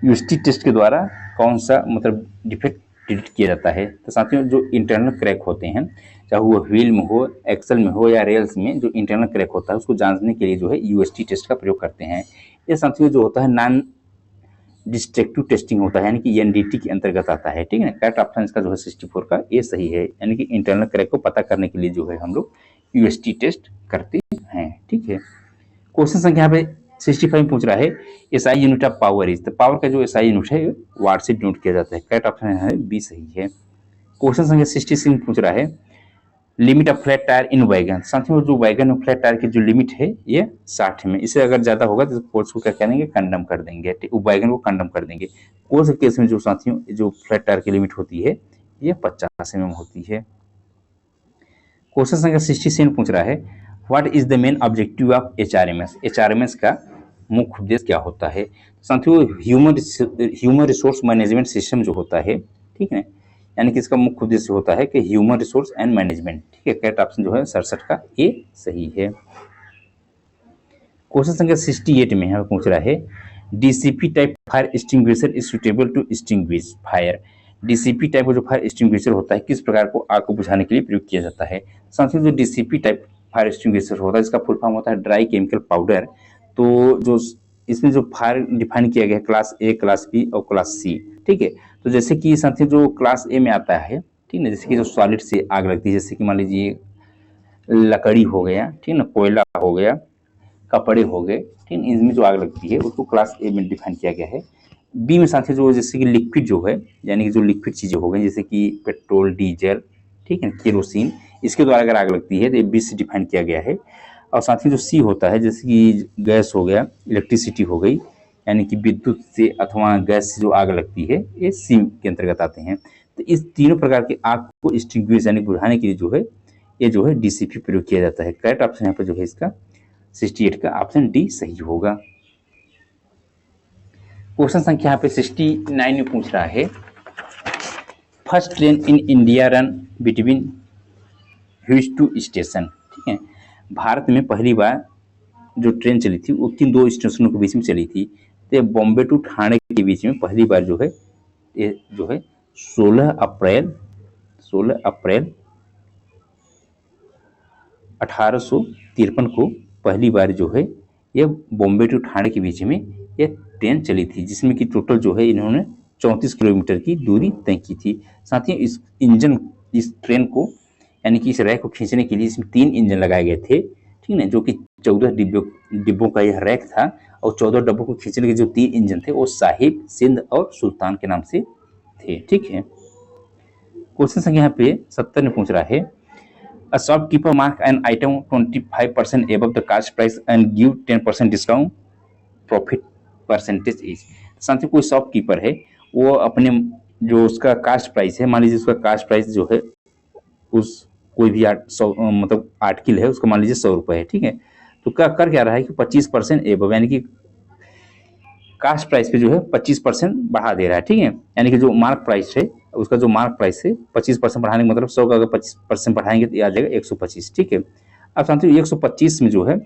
A: UST test के द्वारा कौन सा मतलब डिफेक्ट डिटेक्ट किया जाता है। तो साथियों जो इंटरनल क्रैक होते हैं चाहे वो व्हील में हो, एक्सल में हो या रेल्स में, जो इंटरनल क्रैक होता है उसको जांचने के लिए जो है यूएसटी टेस्ट का प्रयोग करते हैं। ये साथियों जो होता है नॉन डिस्ट्रक्टिव टेस्टिंग होता है, यानी कि एनडीटी के अंतर्गत आता है, ठीक है ना। करेक्ट ऑप्शन इसका जो है 64 का ये सही है, यानी कि इंटरनल क्रैक को पता करने के लिए जो है हम लोग यूएसटी टेस्ट करते हैं, ठीक है। क्वेश्चन संख्या यहाँ पे 65 पूछ रहा है, SI unit of power is. तो पावर का जो एसआई यूनिट है वाट से डिनोट किया जाता है। करेक्ट ऑप्शन है बी सही है। क्वेश्चन संख्या 66 पूछ रहा है, limit of flat tyre in wagon. साथियों जो वैगन और फ्लैट टायर की जो लिमिट है ये 60 में, इससे अगर ज्यादा होगा तो कोर्स को क्या करेंगे कंडम कर देंगे, वैगन को कंडम कर देंगे। कोर्स के केस में जो साथियों जो फ्लैट टायर की लिमिट होती है ये 50 mm होती है। क्वेश्चन संख्या 67 पूछ रहा है, what is the main objective of HRMS. HRMS का मुख्य उद्देश्य क्या होता है। साथियों ह्यूमन रिसोर्स मैनेजमेंट सिस्टम जो होता है, ठीक है, यानी कि इसका मुख्य उद्देश्य होता है कि ह्यूमन रिसोर्स एंड मैनेजमेंट, ठीक है। करेक्ट ऑप्शन जो है 67 का ए सही है। क्वेश्चन संख्या 68 में यहाँ पूछ रहा है DCP type fire extinguisher is suitable to extinguish fire. DCP type का जो फायर एक्सटिंग्विशर होता है किस प्रकार को आग को बुझाने के लिए प्रयोग किया जाता है। साथियों जो डीसीपी टाइप फायर एक्सटिंग्विशर होता है इसका फुल फॉर्म होता है ड्राई केमिकल पाउडर। तो जो इसमें जो फायर डिफाइन किया गया है क्लास ए, क्लास बी और क्लास सी। ठीक है, तो जैसे कि साथियों जो क्लास ए में आता है, ठीक है, जैसे कि जो सॉलिड से आग लगती है, जैसे कि मान लीजिए लकड़ी हो गया, ठीक है ना, कोयला हो गया, कपड़े हो गए, ठीक है, इनमें जो आग लगती है उसको क्लास ए में डिफाइन किया गया है। बी में साथियों जो जैसे कि लिक्विड जो है, यानी कि जो लिक्विड चीज़ें हो गई जैसे कि पेट्रोल, डीजल, ठीक है, केरोसिन, इसके द्वारा अगर आग लगती है तो ये बी से डिफाइन किया गया है। और साथ ही जो सी होता है जैसे कि गैस हो गया, इलेक्ट्रिसिटी हो गई, यानी कि विद्युत से अथवा गैस से जो आग लगती है ये सी के अंतर्गत आते हैं। तो इस तीनों प्रकार के आग को एक्सटिंग्विश यानी बुझाने के लिए जो है ये जो है डीसीपी प्रयोग किया जाता है। करेक्ट ऑप्शन यहाँ पर जो है इसका 68 का ऑप्शन डी सही होगा। क्वेश्चन संख्या यहाँ पे 69 में पूछ रहा है first train in India run between which two station. ठीक है, भारत में पहली बार जो ट्रेन चली थी वो किन दो स्टेशनों के बीच में चली थी। तो बॉम्बे टू ठाणे के बीच में पहली बार जो है ये जो है 16 अप्रैल 1853 को पहली बार जो है ये बॉम्बे टू ठाणे के बीच में ये ट्रेन चली थी, जिसमें कि टोटल जो है इन्होंने 34 किलोमीटर की दूरी तय की थी। साथ ही इस ट्रेन को यानी कि इस रैक को खींचने के लिए इसमें 3 इंजन लगाए गए थे, ठीक है, जो कि 14 डिब्बों का यह रैक था और 14 डिब्बों को खींचने के जो 3 इंजन थे वो साहिब, सिंध और सुल्तान के नाम से थे। ठीक है, क्वेश्चन संख्या यहाँ पे 70 में पूछ रहा है A shopkeeper mark an item 25% above the cost price and give 10% discount. Profit percentage is. साथ ही कोई शॉपकीपर है वो अपने जो उसका कास्ट प्राइस है, मान लीजिए उसका कास्ट प्राइस जो है उस कोई भी मतलब आर्टिकल है उसका मान लीजिए 100 रुपये है। ठीक है, तो क्या कर क्या रहा है कि 25% एबव यानी कि कास्ट प्राइस पे जो है 25% बढ़ा दे रहा है। ठीक है, यानी कि जो मार्क प्राइस है उसका जो मार्क प्राइस है 25% बढ़ाने का मतलब 100 का अगर 25% बढ़ाएंगे तो आ जाएगा 125। ठीक है, अब साथियों 125 में जो है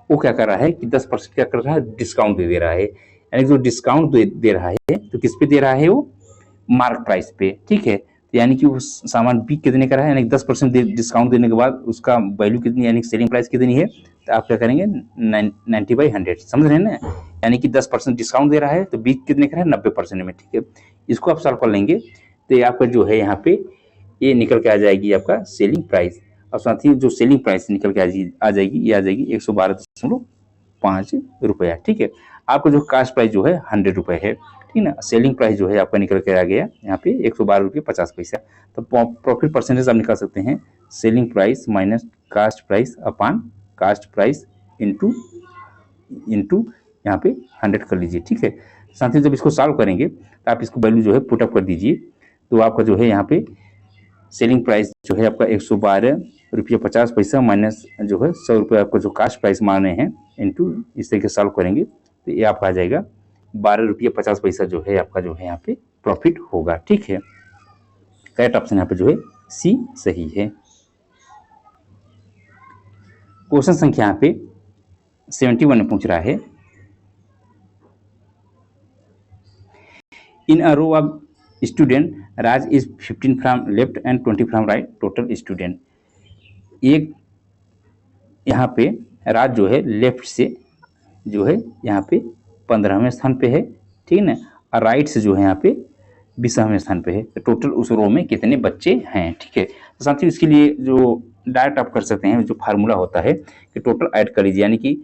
A: वो क्या कर रहा है कि 10% क्या कर रहा है डिस्काउंट दे रहा है। यानी जो डिस्काउंट दे रहा है तो किस पे दे रहा है वो मार्क प्राइस पे। ठीक है, तो यानी कि वो सामान बिक कितने का रहा है, यानी 10% डिस्काउंट देने के बाद उसका वैल्यू कितनी यानी सेलिंग प्राइस कितनी है, तो आप क्या करेंगे 90/100। समझ रहे हैं ना, यानी कि 10% डिस्काउंट दे रहा है तो बिक कितने का है 90% में। ठीक है, इसको आप सॉल्व कर लेंगे तो आपका जो है यहाँ पे ये निकल के आ जाएगी आपका सेलिंग प्राइस। और साथ ही जो सेलिंग प्राइस निकल के आ जाएगी ये आ जाएगी 112.5 रुपया। ठीक है, आपका जो कास्ट प्राइस जो है 100 रुपये है, ठीक है ना, सेलिंग प्राइस जो है आपका निकल के आ गया यहाँ पे 112.50 रुपये। तो प्रॉफिट परसेंटेज आप निकाल सकते हैं selling price minus cost price upon cost price into यहाँ पे 100 कर लीजिए। ठीक है, साथ ही जब इसको सॉल्व करेंगे तो आप इसको वैल्यू जो है पुटअप कर दीजिए तो आपका जो है यहाँ पे सेलिंग प्राइस जो है आपका 112.50 माइनस जो है 100 रुपये आपका जो कास्ट प्राइस माने हैं इंटू इस तरीके से सॉल्व करेंगे तो ये आपका आ जाएगा 12.50 जो है आपका जो है यहाँ पे प्रॉफिट होगा। ठीक है, करेक्ट ऑप्शन यहाँ पे जो है सी सही है। क्वेश्चन संख्या यहाँ पे 71 में पूछ रहा है in a row of student Raj is 15 from left and 20 from right, total student. एक यहाँ पे राज जो है लेफ्ट से जो है यहाँ पे 15वें स्थान पे है, ठीक है ना, और राइट से जो है यहाँ पे 20वें स्थान पे है। तो टोटल उस रो में कितने बच्चे हैं। ठीक है, तो साथ ही इसके लिए जो डायरेक्ट आप कर सकते हैं जो फार्मूला होता है कि टोटल ऐड कर लीजिए, यानी कि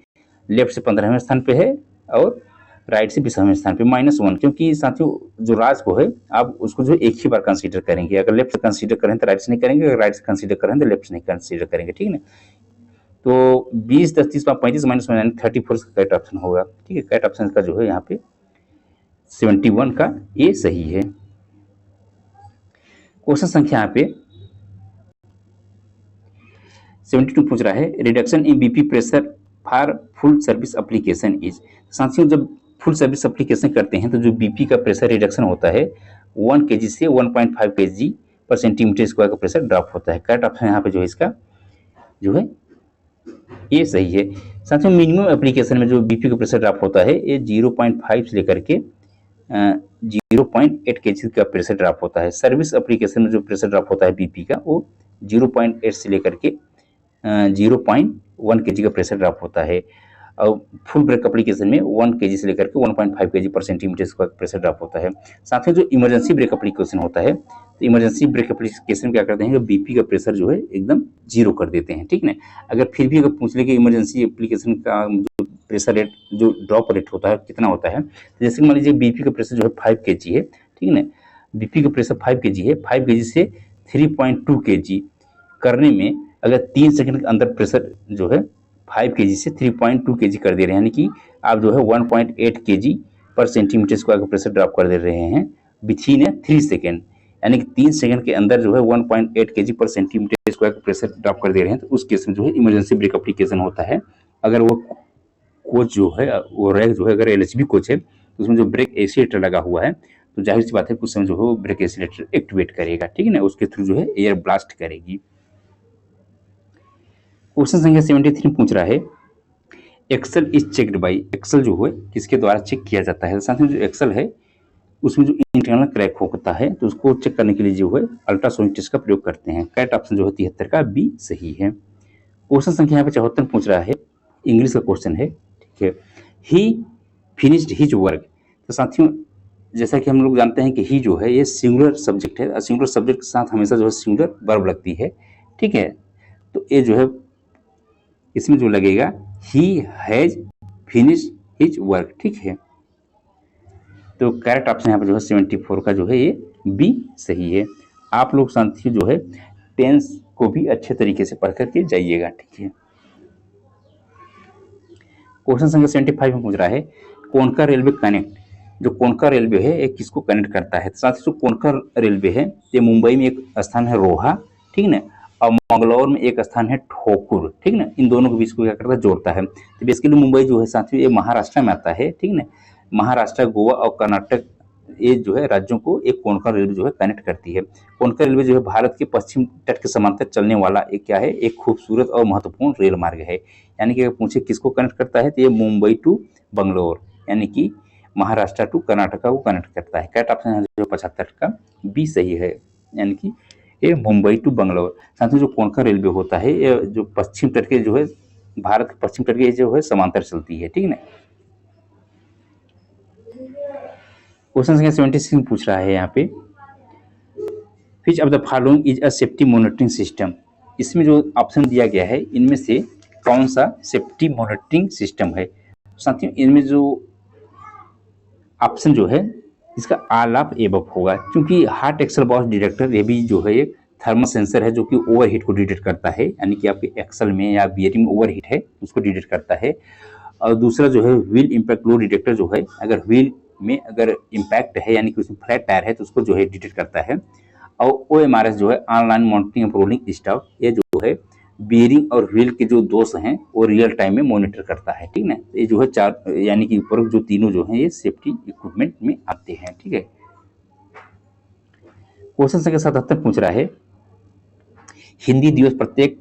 A: लेफ्ट से 15वें स्थान पे है और राइट से 20वें स्थान पे -1, क्योंकि साथियों जो राज को है आप उसको जो एक ही बार कंसीडर करेंगे। अगर लेफ्ट से कंसीडर करें तो राइट से नहीं करेंगे, अगर राइट से कंसीडर करें तो लेफ्ट से नहीं कंसीडर करेंगे। ठीक है ना, तो 20, 10, 30, 35 -1 यानी 34 का करेक्ट ऑप्शन होगा। ठीक है, करेक्ट ऑप्शन का जो है यहाँ पे 71 का ए सही है। क्वेश्चन संख्या यहाँ पे 72 पूछ रहा है reduction in BP pressure for full service application is. साथियों जब फुल सर्विस एप्लीकेशन करते हैं तो जो बीपी का प्रेशर रिडक्शन होता है 1 kg से 1.5 kg पर सेंटीमीटर स्क्वायर का प्रेशर ड्रॉप होता है। करेक्ट ऑप्शन यहाँ पे जो है इसका जो है ये सही है। साथियों मिनिमम एप्लीकेशन में जो बीपी का प्रेशर ड्रॉप होता है ये 0.5 से लेकर के 0.8 केजी का प्रेशर ड्रॉप होता है। सर्विस एप्लीकेशन में जो प्रेशर ड्रॉप होता है बीपी का वो 0.8 से लेकर के 0.1 केजी का प्रेशर ड्रॉप होता है। और फुल ब्रेक एप्लीकेशन में 1 केजी से लेकर के 1.5 केजी पर सेंटीमीटर का प्रेशर ड्रॉप होता है। साथ में जो इमरजेंसी ब्रेक एप्लीकेशन होता है तो इमरजेंसी ब्रेक एप्लीकेशन में क्या करते हैं, बीपी का प्रेशर जो है एकदम जीरो कर देते हैं, ठीक ना। अगर फिर भी अगर पूछ ले कि इमरजेंसी एप्लीकेशन का जो प्रेशर रेट जो ड्रॉप रेट होता है कितना होता है, तो जैसे मान लीजिए बीपी का प्रेशर जो है 5 केजी है, ठीक ना। बीपी का प्रेशर 5 केजी है, 5 केजी से 3.2 केजी करने में अगर 3 सेकंड के अंदर प्रेशर जो है 5 केजी से 3.2 केजी कर दे रहे हैं, यानी कि आप जो है 1.8 केजी पर सेंटीमीटर स्क्वायर का प्रेशर ड्रॉप कर दे रहे हैं विथिन 3 सेकेंड, यानी कि 3 सेकंड के अंदर जो है 1.8 केजी पर सेंटीमीटर स्क्वायर का प्रेशर ड्रॉप कर दे रहे हैं, तो उस केस में जो है इमरजेंसी ब्रेक एप्लीकेशन होता है। अगर वो कोच जो है वो रैक जो है अगर एलएचबी कोच है तो उसमें जो ब्रेक एक्सीलेटर लगा हुआ है तो जाहिर सी बात है कुछ समय जो है वो ब्रेक एक्सीलेटर एक्टिवेट करेगा, ठीक है ना, उसके थ्रू जो है एयर ब्लास्ट करेगी। क्वेश्चन संख्या 73 पूछ रहा है axle is checked by, axle जो है किसके द्वारा चेक किया जाता है। साथ में जो एक्सेल है उसमें जो इंटरनल क्रैक होता है तो उसको चेक करने के लिए जो है अल्ट्रासोनिक टेस्ट का प्रयोग करते हैं। करेक्ट ऑप्शन जो है 73 का बी सही है। क्वेश्चन संख्या यहाँ पे 74 पूछ रहा है, इंग्लिश का क्वेश्चन है, ठीक है। ही फिनिश्ड हिज वर्क, तो साथियों जैसा कि हम लोग जानते हैं कि ही जो है ये सिंगुलर सब्जेक्ट है, सिंगुलर सब्जेक्ट के साथ हमेशा जो है सिंगुलर वर्ब लगती है, ठीक है। तो ये जो है इसमें जो लगेगा he has finished his work, ठीक है। तो करेक्ट ऑप्शन यहाँ पर जो है 74 का जो है ये बी सही है। आप लोग साथियों जो है टेंस को भी अच्छे तरीके से पढ़ करके जाइएगा, ठीक है। क्वेश्चन संख्या 75 में पूछ रहा है कोनका रेलवे कनेक्ट, जो कोनका रेलवे है ये किसको कनेक्ट करता है। साथ ही जो कोनका रेलवे है ये मुंबई में एक स्थान है रोहा, ठीक ना, और मंगलौर में एक स्थान है ठोकुर, ठीक ना, इन दोनों के बीच को क्या करता है जोड़ता है। तो बेसिकली मुंबई जो है साथियों ये महाराष्ट्र में आता है, ठीक ना। महाराष्ट्र, गोवा और कर्नाटक ये जो है राज्यों को एक कोनका रेलवे जो है कनेक्ट करती है। कोनका रेलवे जो है भारत के पश्चिम तट के समांतर चलने वाला एक क्या है, एक खूबसूरत और महत्वपूर्ण रेल मार्ग है। यानी कि अगर पूछे किसको कनेक्ट करता है तो ये मुंबई टू बंगलोर यानी कि महाराष्ट्र टू कर्नाटका को कनेक्ट करता है। करेक्ट ऑप्शन है जो 75 का बी सही है, यानी कि ये मुंबई टू बंगलोर। साथ ही जो कोनका रेलवे होता है ये जो पश्चिम तट के जो है भारत के पश्चिम तट के जो है समांतर चलती है, ठीक है ना। क्वेश्चन संख्या 76 पूछ रहा है यहाँ पे which of the following is a safety monitoring system. इसमें जो ऑप्शन दिया गया है इनमें से कौन सा सेफ्टी मॉनिटरिंग सिस्टम है। साथियों इनमें जो ऑप्शन जो है इसका ऑल ऑफ एबव होगा, क्योंकि हार्ट एक्सल बॉक्स डिटेक्टर ये भी जो है एक थर्मल सेंसर है जो कि ओवरहीट को डिटेक्ट करता है, यानी कि आपके एक्सल में या बियरिंग में ओवरहीट है उसको डिटेक्ट करता है। और दूसरा जो है व्हील इम्पैक्ट लोड डिटेक्टर जो है अगर व्हील में अगर इम्पैक्ट है यानी कि उसमें फ्लैट टायर है तो उसको जो है डिटेक्ट करता है। और OMRS जो है online monitoring of rolling stock, ये जो है बियरिंग और व्हील के जो दोष हैं वो रियल टाइम में मॉनिटर करता है, ठीक ना। ये जो है चार यानी कि ऊपर जो तीनों जो हैं ये सेफ्टी इक्विपमेंट में आते हैं, ठीक है। क्वेश्चन संख्या 77 पूछ रहा है हिंदी दिवस प्रत्येक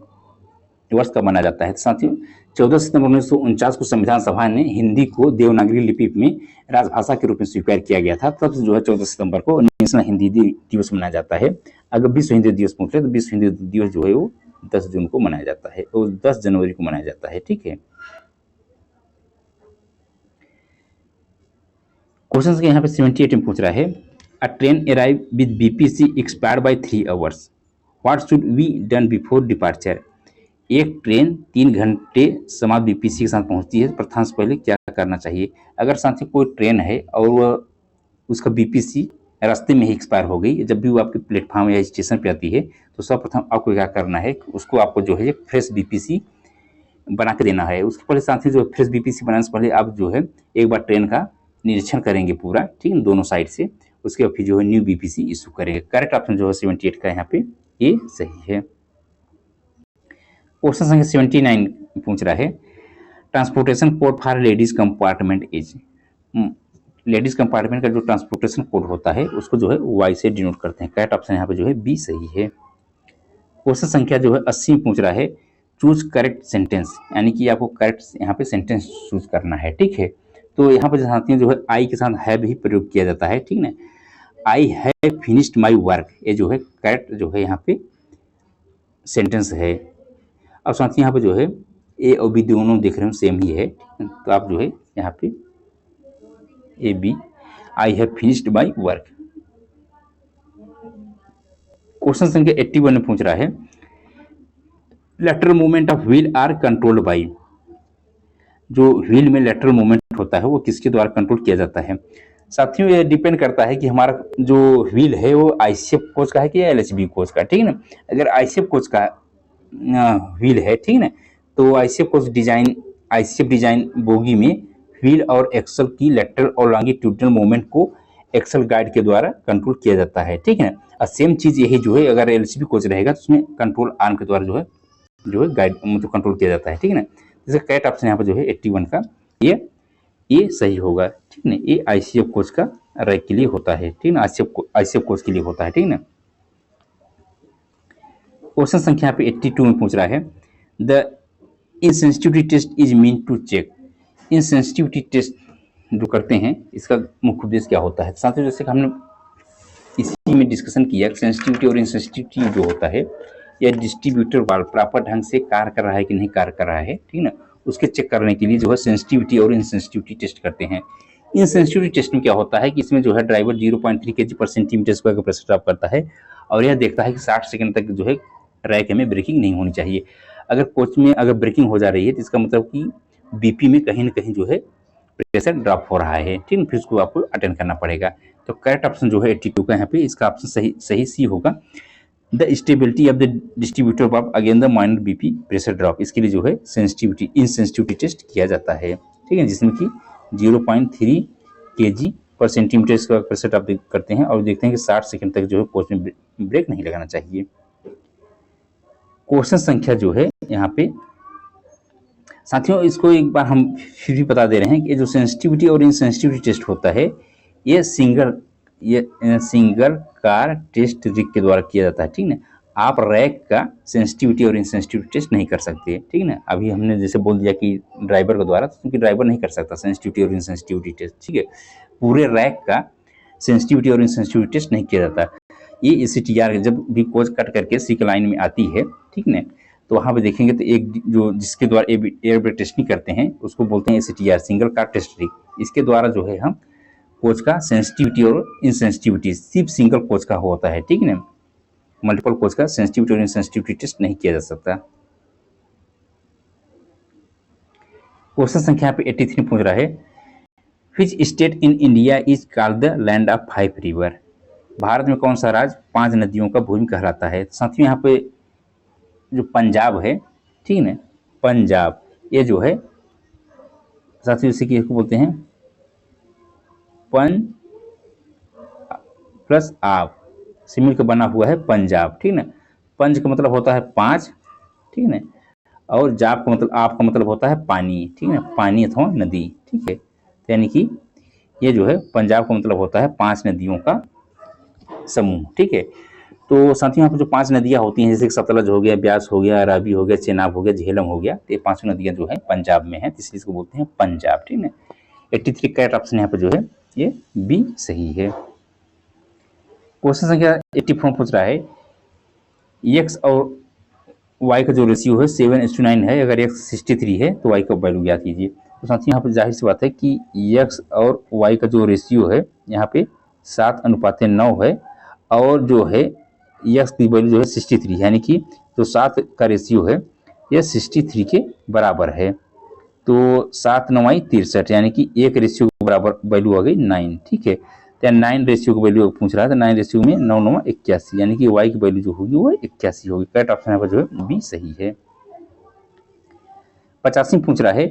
A: वर्ष कब मनाया जाता है। साथियों 14 सितंबर 1949 को संविधान सभा ने हिंदी को देवनागरी लिपि में राजभाषा के रूप में स्वीकार किया गया था, तब से जो है 14 सितंबर को नेशनल हिंदी दिवस मनाया जाता है। अगर विश्व हिंदी दिवस पूछ ले तो विश्व हिंदी दिवस जो है वो 10 जून को मनाया जाता है और 10 जनवरी को मनाया जाता है, ठीक है। क्वेश्चन के यहाँ पे 78 में पूछ रहा है a train arrive with BPC expired by 3 hours, what should we done before departure. एक ट्रेन 3 घंटे समाप्त बीपीसी के साथ पहुंचती है, प्रस्थान से पहले क्या करना चाहिए। अगर साथी कोई ट्रेन है और वह उसका बीपीसी रास्ते में ही एक्सपायर हो गई, जब भी वो आपके प्लेटफॉर्म या स्टेशन पे आती है तो सर्वप्रथम आपको क्या करना है, उसको आपको जो है फ्रेश बीपीसी बना के देना है। उसके पहले साथी जो फ्रेश बीपीसी बनाने से पहले आप जो है एक बार ट्रेन का निरीक्षण करेंगे पूरा, ठीक है, दोनों साइड से। उसके बाद फिर जो है न्यू बीपीसी इशू करेंगे। करेक्ट ऑप्शन जो है 78 का यहाँ पे ये सही है। क्वेश्चन संख्या 79 पूछ रहा है transportation code for ladies compartment is. Ladies compartment का जो ट्रांसपोर्टेशन कोड होता है उसको जो है वाई से डिनोट करते हैं। करेक्ट ऑप्शन यहाँ पे जो है बी सही है। क्वेश्चन संख्या जो है 80 पूछ रहा है चूज करेक्ट सेंटेंस, यानी कि आपको करेक्ट यहाँ पे सेंटेंस चूज करना है, ठीक है। तो यहाँ पर साथियों जो है आई के साथ हैव ही प्रयोग किया जाता है, ठीक ना। आई हैव फिनिश्ड माई वर्क, ये जो है करेक्ट जो है यहाँ पे सेंटेंस है। अब साथियों यहाँ पे जो है ए और बी दोनों देख रहे हो सेम ही है, तो आप जो है यहाँ पे A B I have finished my work. Question संख्या 81 में पूछ रहा है lateral movement of wheel are controlled by, जो व्हील में लेटरल मूवमेंट होता है वो किसके द्वारा कंट्रोल किया जाता है। साथियों ये डिपेंड करता है कि हमारा जो व्हील है वो आईसीएफ कोच का है कि एलएचबी कोच का, ठीक है ना। अगर आईसीएफ कोच का व्हील है, ठीक है ना, तो आईसीएफ डिजाइन बोगी में व्हील और एक्सल की लेटरल और लॉन्गिट्यूडिनल मूवमेंट को एक्सल गाइड के द्वारा कंट्रोल किया जाता है, ठीक है ना। और सेम चीज यही जो है अगर एलएचबी कोच रहेगा तो उसमें कंट्रोल आर्म के द्वारा जो है गाइड मतलब कंट्रोल किया जाता है, ठीक है ना। जैसे करेक्ट ऑप्शन यहाँ पर जो है 81 का ये सही होगा, ठीक है ना। ये आईसीएफ कोच का रैक के लिए होता है, ठीक है ना, आईसीएफ कोच के लिए होता है, ठीक है ना। क्वेश्चन संख्या यहाँ पे 82 में पूछ रहा है the insensitivity test is mean to check, insensitivity test जो करते हैं इसका मुख्य उद्देश्य क्या होता है। साथियों जैसे कि हमने इसी में डिस्कशन किया सेंसिटिविटी और इंसेंसिटिविटी जो होता है यह डिस्ट्रीब्यूटर वाल्व प्रॉपर ढंग से कार्य कर रहा है कि नहीं कार्य कर रहा है, ठीक है ना, उसके चेक करने के लिए जो है सेंसिटिविटी और इनसेंसिटिविटी टेस्ट करते हैं। इनसेंसिटिविटी टेस्ट में क्या होता है कि इसमें जो है ड्राइवर 0.3 kg पर सेंटीमीटर स्क्वायर का प्रेशर ड्रॉप करता है और यह देखता है कि 60 सेकंड तक जो है रैक में ब्रेकिंग नहीं होनी चाहिए। अगर कोच में अगर ब्रेकिंग हो जा रही है तो इसका मतलब कि बीपी में कहीं ना कहीं जो है प्रेशर ड्रॉप हो रहा है, ठीक है, फिर उसको आपको अटेंड करना पड़ेगा। तो करेक्ट ऑप्शन जो है 82 का यहाँ पे इसका ऑप्शन सही सी होगा। The stability of the distributor valve again the minor BP pressure drop, इसके लिए जो है इनसेंसिटिविटी टेस्ट किया जाता है, ठीक है, जिसमें कि 0.3 kg पर सेंटीमीटर स्क्वायर प्रेशर ड्रॉप करते हैं और देखते हैं कि 60 सेकंड तक जो है कोच में ब्रेक नहीं लगाना चाहिए। क्वेश्चन संख्या जो है यहाँ पे साथियों इसको एक बार हम फिर भी बता दे रहे हैं कि जो सेंसिटिविटी और इनसेंसिटिविटी टेस्ट होता है ये सिंगल कार टेस्ट रिग के द्वारा किया जाता है, ठीक है ना। आप रैक का सेंसिटिविटी और इनसेंसिटिविटी टेस्ट नहीं कर सकते, ठीक है ना। अभी हमने जैसे बोल दिया कि ड्राइवर के द्वारा, क्योंकि ड्राइवर नहीं कर सकता सेंसिटिविटी और इनसेंसिटिविटी टेस्ट, ठीक है। पूरे रैक का सेंसिटिविटी और इनसेंसिटिविटी टेस्ट नहीं किया जाता। ये ECTR जब भी कोच कट करके सिक लाइन में आती है, ठीक है ना, तो वहाँ पे देखेंगे तो एक जो जिसके द्वारा एयर ब्रेक टेस्टिंग करते हैं उसको बोलते हैं ECTR single car test rig. इसके द्वारा जो है हम कोच का सेंसिटिविटी और इनसेंसिटिविटी सिर्फ सिंगल कोच का होता है, ठीक है ना, मल्टीपल कोच का सेंसिटिविटी और इनसेंसिटिविटी टेस्ट नहीं किया जा सकता। क्वेश्चन संख्या यहाँ पे 83 पूछ रहा है which state in India is called the land of 5 river, Bharat में कौन सा राज्य 5 नदियों का भूमि कहलाता है। साथियों यहाँ पे जो पंजाब है, ठीक है ना, पंजाब ये जो है साथियों इसी को बोलते हैं पन प्लस आप से मिलकर बना हुआ है पंजाब, ठीक है ना। पंज का मतलब होता है 5, ठीक है ना, और जाब का मतलब आप का मतलब होता है पानी, ठीक है ना, पानी अथवा नदी, ठीक है। यानी कि ये जो है पंजाब का मतलब होता है 5 नदियों का समूह, ठीक है। तो साथियों यहाँ पर जो 5 नदियाँ होती हैं जैसे सतलज हो गया, ब्यास हो गया, रावी हो गया, चेनाब हो गया, झेलम हो गया, तो ये 5 नदियाँ जो है पंजाब में है, इसलिए इसको बोलते हैं पंजाब, ठीक है। 83 करेक्ट ऑप्शन यहाँ पर जो है ये बी सही है। क्वेश्चन संख्या 84 पूछ रहा है एक्स और वाई का जो रेशियो है 7:9 है, अगर एक्स 63 है तो वाई का वैल्यू ज्ञात कीजिए। तो साथियों यहाँ पर जाहिर सी बात है कि एक्स और वाई का जो रेशियो है यहाँ पे 7:9 है और जो है एक्स की वैल्यू जो है 63, यानी कि जो 7 का रेशियो है यह 63 के बराबर है। तो 7×9 63, यानी कि एक रेशियो के बराबर वैल्यू आ गई 9, ठीक है। तो 9 रेशियो की वैल्यू पूछ रहा है तो 9 रेशियो में 9×9 81, यानी कि वाई की वैल्यू जो होगी वो 81 होगी। करेक्ट ऑप्शन यहाँ पर जो है बी सही है। 85 पूछ रहा है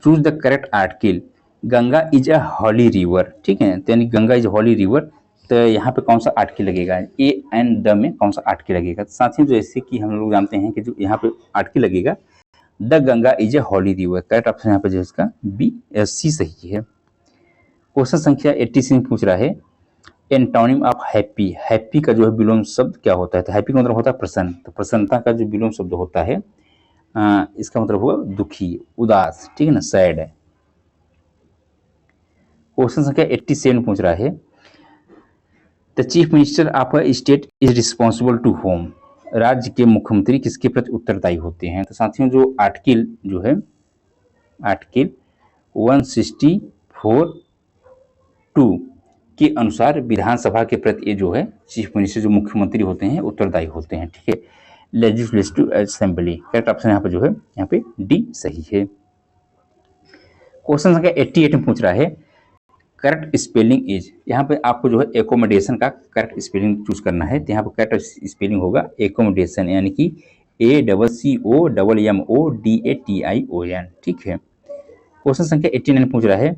A: choose the correct article Ganga is a holy river, ठीक है, तो यानी गंगा इज हॉली रिवर, तो यहाँ पे कौन सा आर्टिकल लगेगा, ए एंड द में कौन सा आर्टिकल लगेगा। साथियों जैसे कि हम लोग जानते हैं कि जो यहाँ पे आर्टिकल लगेगा the Ganga is a holy river, correct option यहाँ पे जो इसका बी सी सही है। क्वेश्चन संख्या 86 पूछ रहा है एंटोनिम ऑफ हैप्पी, हैप्पी का जो है विलोम शब्द क्या होता है। तो हैप्पी का मतलब होता है प्रसन्न, तो प्रसन्नता का जो विलोम शब्द होता है इसका मतलब हुआ दुखी, उदास, ठीक है ना, सैड है। क्वेश्चन संख्या 87 पूछ रहा है, the chief minister of a state is responsible to whom. राज्य के मुख्यमंत्री किसके प्रति उत्तरदायी होते हैं? तो साथियों जो आर्टिकल जो है, आर्टिकल 164 2 के अनुसार विधानसभा के प्रति ये जो है चीफ मिनिस्टर जो मुख्यमंत्री होते हैं उत्तरदायी होते हैं, ठीक है। लेजिस्लेटिव असेंबली, करेक्ट ऑप्शन यहाँ पे जो है, यहाँ पे डी सही है। क्वेश्चन संख्या 88 में पूछ रहा है, करेक्ट स्पेलिंग इज। यहाँ पे आपको जो है एकोमोडेशन का करेक्ट स्पेलिंग चूज करना है। तो यहाँ पे करेक्ट स्पेलिंग होगा एकोमोडेशन, यानी कि ACCOMMODATION, ठीक है। क्वेश्चन संख्या 89 पूछ रहा है,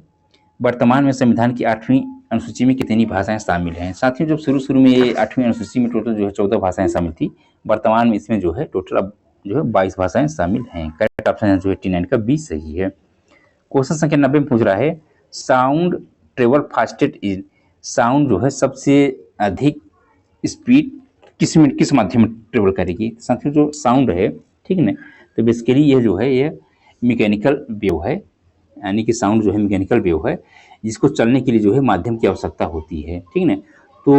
A: वर्तमान में संविधान की 8वीं अनुसूची में कितनी भाषाएं शामिल हैं? साथियों जब शुरू में ये 8वीं अनुसूची में टोटल जो है 14 भाषाएं शामिल थी, वर्तमान में इसमें जो है टोटल अब जो है 22 भाषाएं शामिल हैं। करेक्ट ऑप्शन जो है 89 का बी सही है। क्वेश्चन संख्या 90 में पूछ रहा है, sound travel fastest is. Sound जो है सबसे अधिक स्पीड किस माध्यम में ट्रेवल करेगी? साथियों जो साउंड है, ठीक है ना, तो बेसिकली ये जो है ये मैकेनिकल वेव है, यानी कि साउंड जो है मैकेनिकल वेव है, जिसको चलने के लिए जो है माध्यम की आवश्यकता होती है, ठीक है ना। तो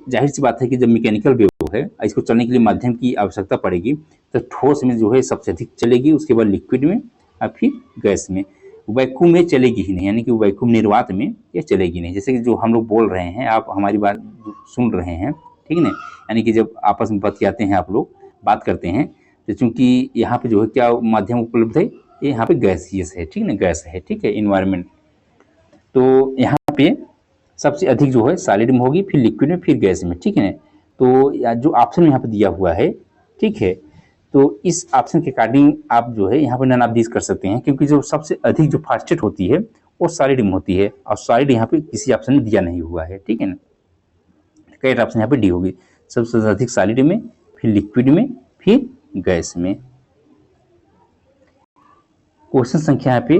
A: जाहिर सी बात है कि जब मैकेनिकल वेव है, इसको चलने के लिए माध्यम की आवश्यकता पड़ेगी, तो ठोस में जो है सबसे अधिक चलेगी, उसके बाद लिक्विड में और फिर गैस में। वैक्यूम में चलेगी ही नहीं, यानी कि वैक्यूम निर्वात में ये चलेगी नहीं। जैसे कि जो हम लोग बोल रहे हैं, आप हमारी बात सुन रहे हैं, ठीक है ना, यानी कि जब आपस में बतियाते हैं, आप लोग बात करते हैं, तो चूंकि यहाँ पे जो है क्या माध्यम उपलब्ध है, ये यहाँ पे गैसियस है, ठीक है ना, गैस है, ठीक है, इन्वायरमेंट। तो यहाँ पे सबसे अधिक जो है सॉलिड में होगी, फिर लिक्विड में, फिर गैस में, ठीक है ना। तो जो ऑप्शन यहाँ पे दिया हुआ है, ठीक है, तो इस ऑप्शन के अकॉर्डिंग आप जो है यहाँ पर नन ऑफ दिस कर सकते हैं, क्योंकि जो सबसे अधिक जो फास्टेस्ट होती है वो सॉलिड में होती है, और सॉलिड यहाँ पे किसी ऑप्शन में दिया नहीं हुआ है, ठीक है ना। करेक्ट ऑप्शन यहाँ पे डी होगी, सबसे अधिक सॉलिड में, फिर लिक्विड में, फिर गैस में। क्वेश्चन संख्या यहाँ पे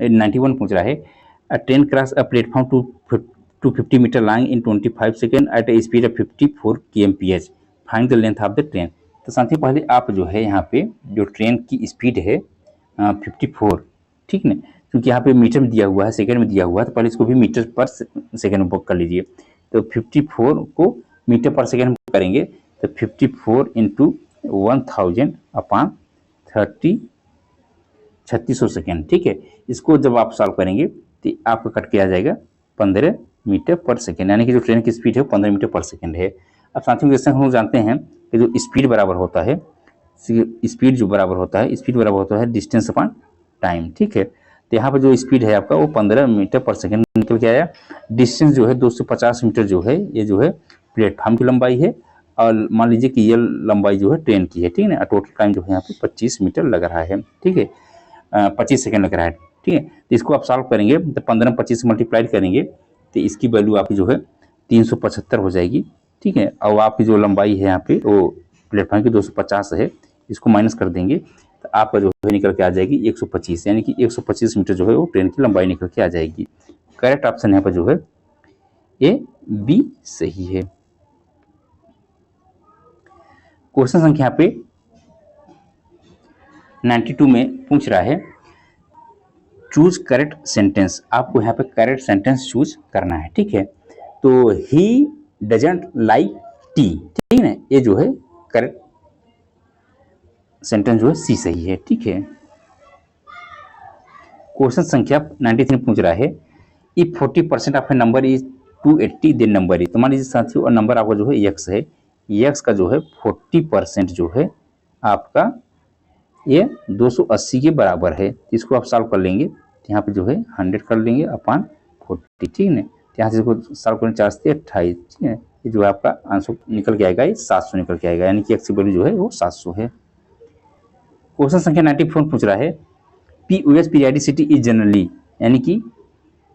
A: 91 पूछ रहा है, a train cross a platform 250 metre long in 25 second at a speed of 54 kmph, find the length of the train. तो साथियों पहले आप जो है यहाँ पे जो ट्रेन की स्पीड है 54, ठीक है, क्योंकि यहाँ पे मीटर में दिया हुआ है, सेकंड में दिया हुआ है, तो पहले इसको भी मीटर पर सेकंड में बुक कर लीजिए। तो 54 को मीटर पर सेकंड में करेंगे, तो 54 इंटू 1000 अपॉन 3600 सेकेंड, ठीक है। इसको जब आप सॉल्व करेंगे तो आपका कट के आ जाएगा 15 मीटर पर सेकेंड, यानी कि जो ट्रेन की स्पीड है 15 मीटर पर सेकेंड है। अब साथियों जैसे हम लोग जानते हैं कि जो स्पीड बराबर होता है, स्पीड बराबर होता है डिस्टेंस अपॉन टाइम, ठीक है। तो यहाँ पर जो स्पीड है आपका वो 15 मीटर पर सेकेंड निकल के आया। डिस्टेंस जो है 250 मीटर जो है, ये जो है प्लेटफॉर्म की लंबाई है, और मान लीजिए कि ये लंबाई जो है ट्रेन की है, ठीक है ना। टोटल टाइम जो है यहाँ पे 25 मीटर लग रहा है, ठीक है, 25 सेकेंड लग रहा है, ठीक है। तो इसको आप सॉल्व करेंगे तो 15 में 25 मल्टीप्लाई करेंगे तो इसकी वैल्यू आपकी जो है 375 हो जाएगी, ठीक है। और आपकी जो लंबाई है यहाँ पे वो प्लेटफॉर्म की 250 है, इसको माइनस कर देंगे तो आपका जो है निकल के आ जाएगी 125, यानी कि 125 मीटर जो है वो ट्रेन की लंबाई निकल के आ जाएगी। करेक्ट ऑप्शन यहाँ पर जो है ए बी सही है। क्वेश्चन संख्या यहाँ पे 92 में पूछ रहा है, चूज करेक्ट सेंटेंस। आपको यहाँ पे करेक्ट सेंटेंस चूज करना है, ठीक है। तो ही डजंट लाइक टी, ठीक है ना, ये जो है करेक्ट सेंटेंस जो है सी सही है, ठीक है। क्वेश्चन संख्या 93 पूछ रहा है, if 40% of a number is 280 then number is. तो मान लीजिए साथियों और नंबर आपका जो है x है, x का जो है 40% जो है आपका ये 280 के बराबर है। इसको आप सॉल्व कर लेंगे, यहाँ पे जो है 100 कर लेंगे अपॉन 40, ठीक है ना। यहाँ से इसको सॉल्व करने 4 से 28, ठीक है। ये जो है आपका आंसर निकल के आएगा, ये 700 निकल के आएगा, यानी कि x की वैल्यू जो है वो 700 है। क्वेश्चन संख्या 94 पूछ रहा है, पीओएस पीरियडिसिटी इज जनरली, यानी कि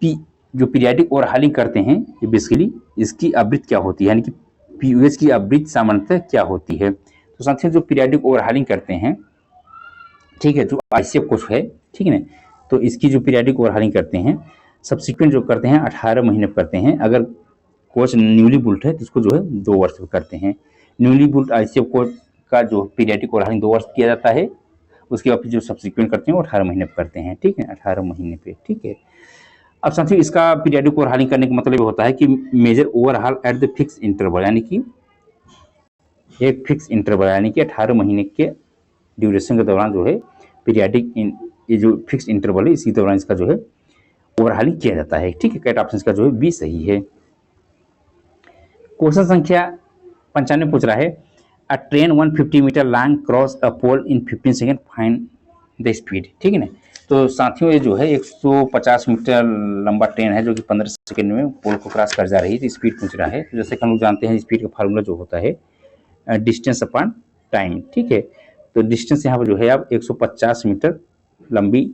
A: पी जो पीरियडिक ओवरहॉलिंग करते हैं ये बेसिकली इसकी आवृत्ति क्या होती है, यानी कि पीओएस की आवृत्ति सामान्यतः क्या होती है। तो साथियों जो पीरियडिक ओवरहॉलिंग करते हैं, ठीक है, जो आईसीएफ कोच है, ठीक है ना, तो इसकी जो पीरियडिक ओवरहॉलिंग करते हैं सब्सिक्वेंट जो करते हैं 18 महीने करते हैं। अगर कोच न्यूली बुल्ट है तो इसको जो है 2 वर्ष करते हैं। न्यूली बुल्ट आईसीएफ कोच का जो पीरियडिक ओवरहालिंग 2 वर्ष किया जाता है, उसके बाद फिर जो सब्सिक्वेंट करते हैं वो 18 महीने पे करते हैं, ठीक है, 18 महीने पे, ठीक है। अब साथियों इसका पीरियडिक ओवरहालिंग करने का मतलब होता है कि major overhaul at the fix interval, यानी कि एक फिक्स इंटरवल, यानी कि 18 महीने के ड्यूरेशन के दौरान जो है पीरियडिक ये जो फिक्स इंटरवल है इसी दौरान इसका जो है ओवरहालिंग किया जाता है, ठीक है। करेक्ट ऑप्शन का जो है बी सही है। क्वेश्चन संख्या 95 पूछ रहा है, a train 150 metre long cross a pole in 15 second, find the speed, ठीक है ना। तो साथियों ये जो है 150 मीटर लंबा ट्रेन है जो कि 15 सेकेंड में पोल को क्रॉस कर जा रही है, तो स्पीड पूछ रहा है। तो जैसे कि हम लोग जानते हैं स्पीड का फार्मूला जो होता है डिस्टेंस अपॉन टाइम, ठीक है। तो डिस्टेंस यहाँ पर जो है अब 150 मीटर लंबी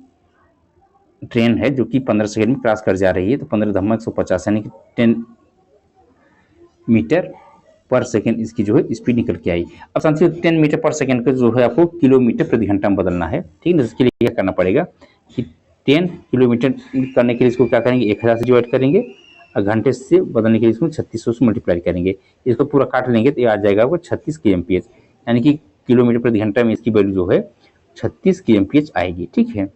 A: ट्रेन है जो कि 15 सेकेंड में क्रॉस कर जा रही है, तो 15 धम्मा 150 यानी कि 10 मीटर पर सेकेंड इसकी जो है स्पीड निकल के आई। अब साथियों 10 मीटर पर सेकेंड का जो है आपको किलोमीटर प्रति घंटा में बदलना है, ठीक है। इसके लिए क्या करना पड़ेगा कि 10 किलोमीटर करने के लिए इसको क्या करेंगे 1000 से डिवाइड करेंगे, और घंटे से बदलने के लिए इसको 3600 से मल्टीप्लाई करेंगे। इसको पूरा काट लेंगे तो ये आ जाएगा आपको 36 kmph, यानी कि किलोमीटर प्रति घंटा में इसकी वैल्यू जो है 36 kmph आएगी, ठीक है।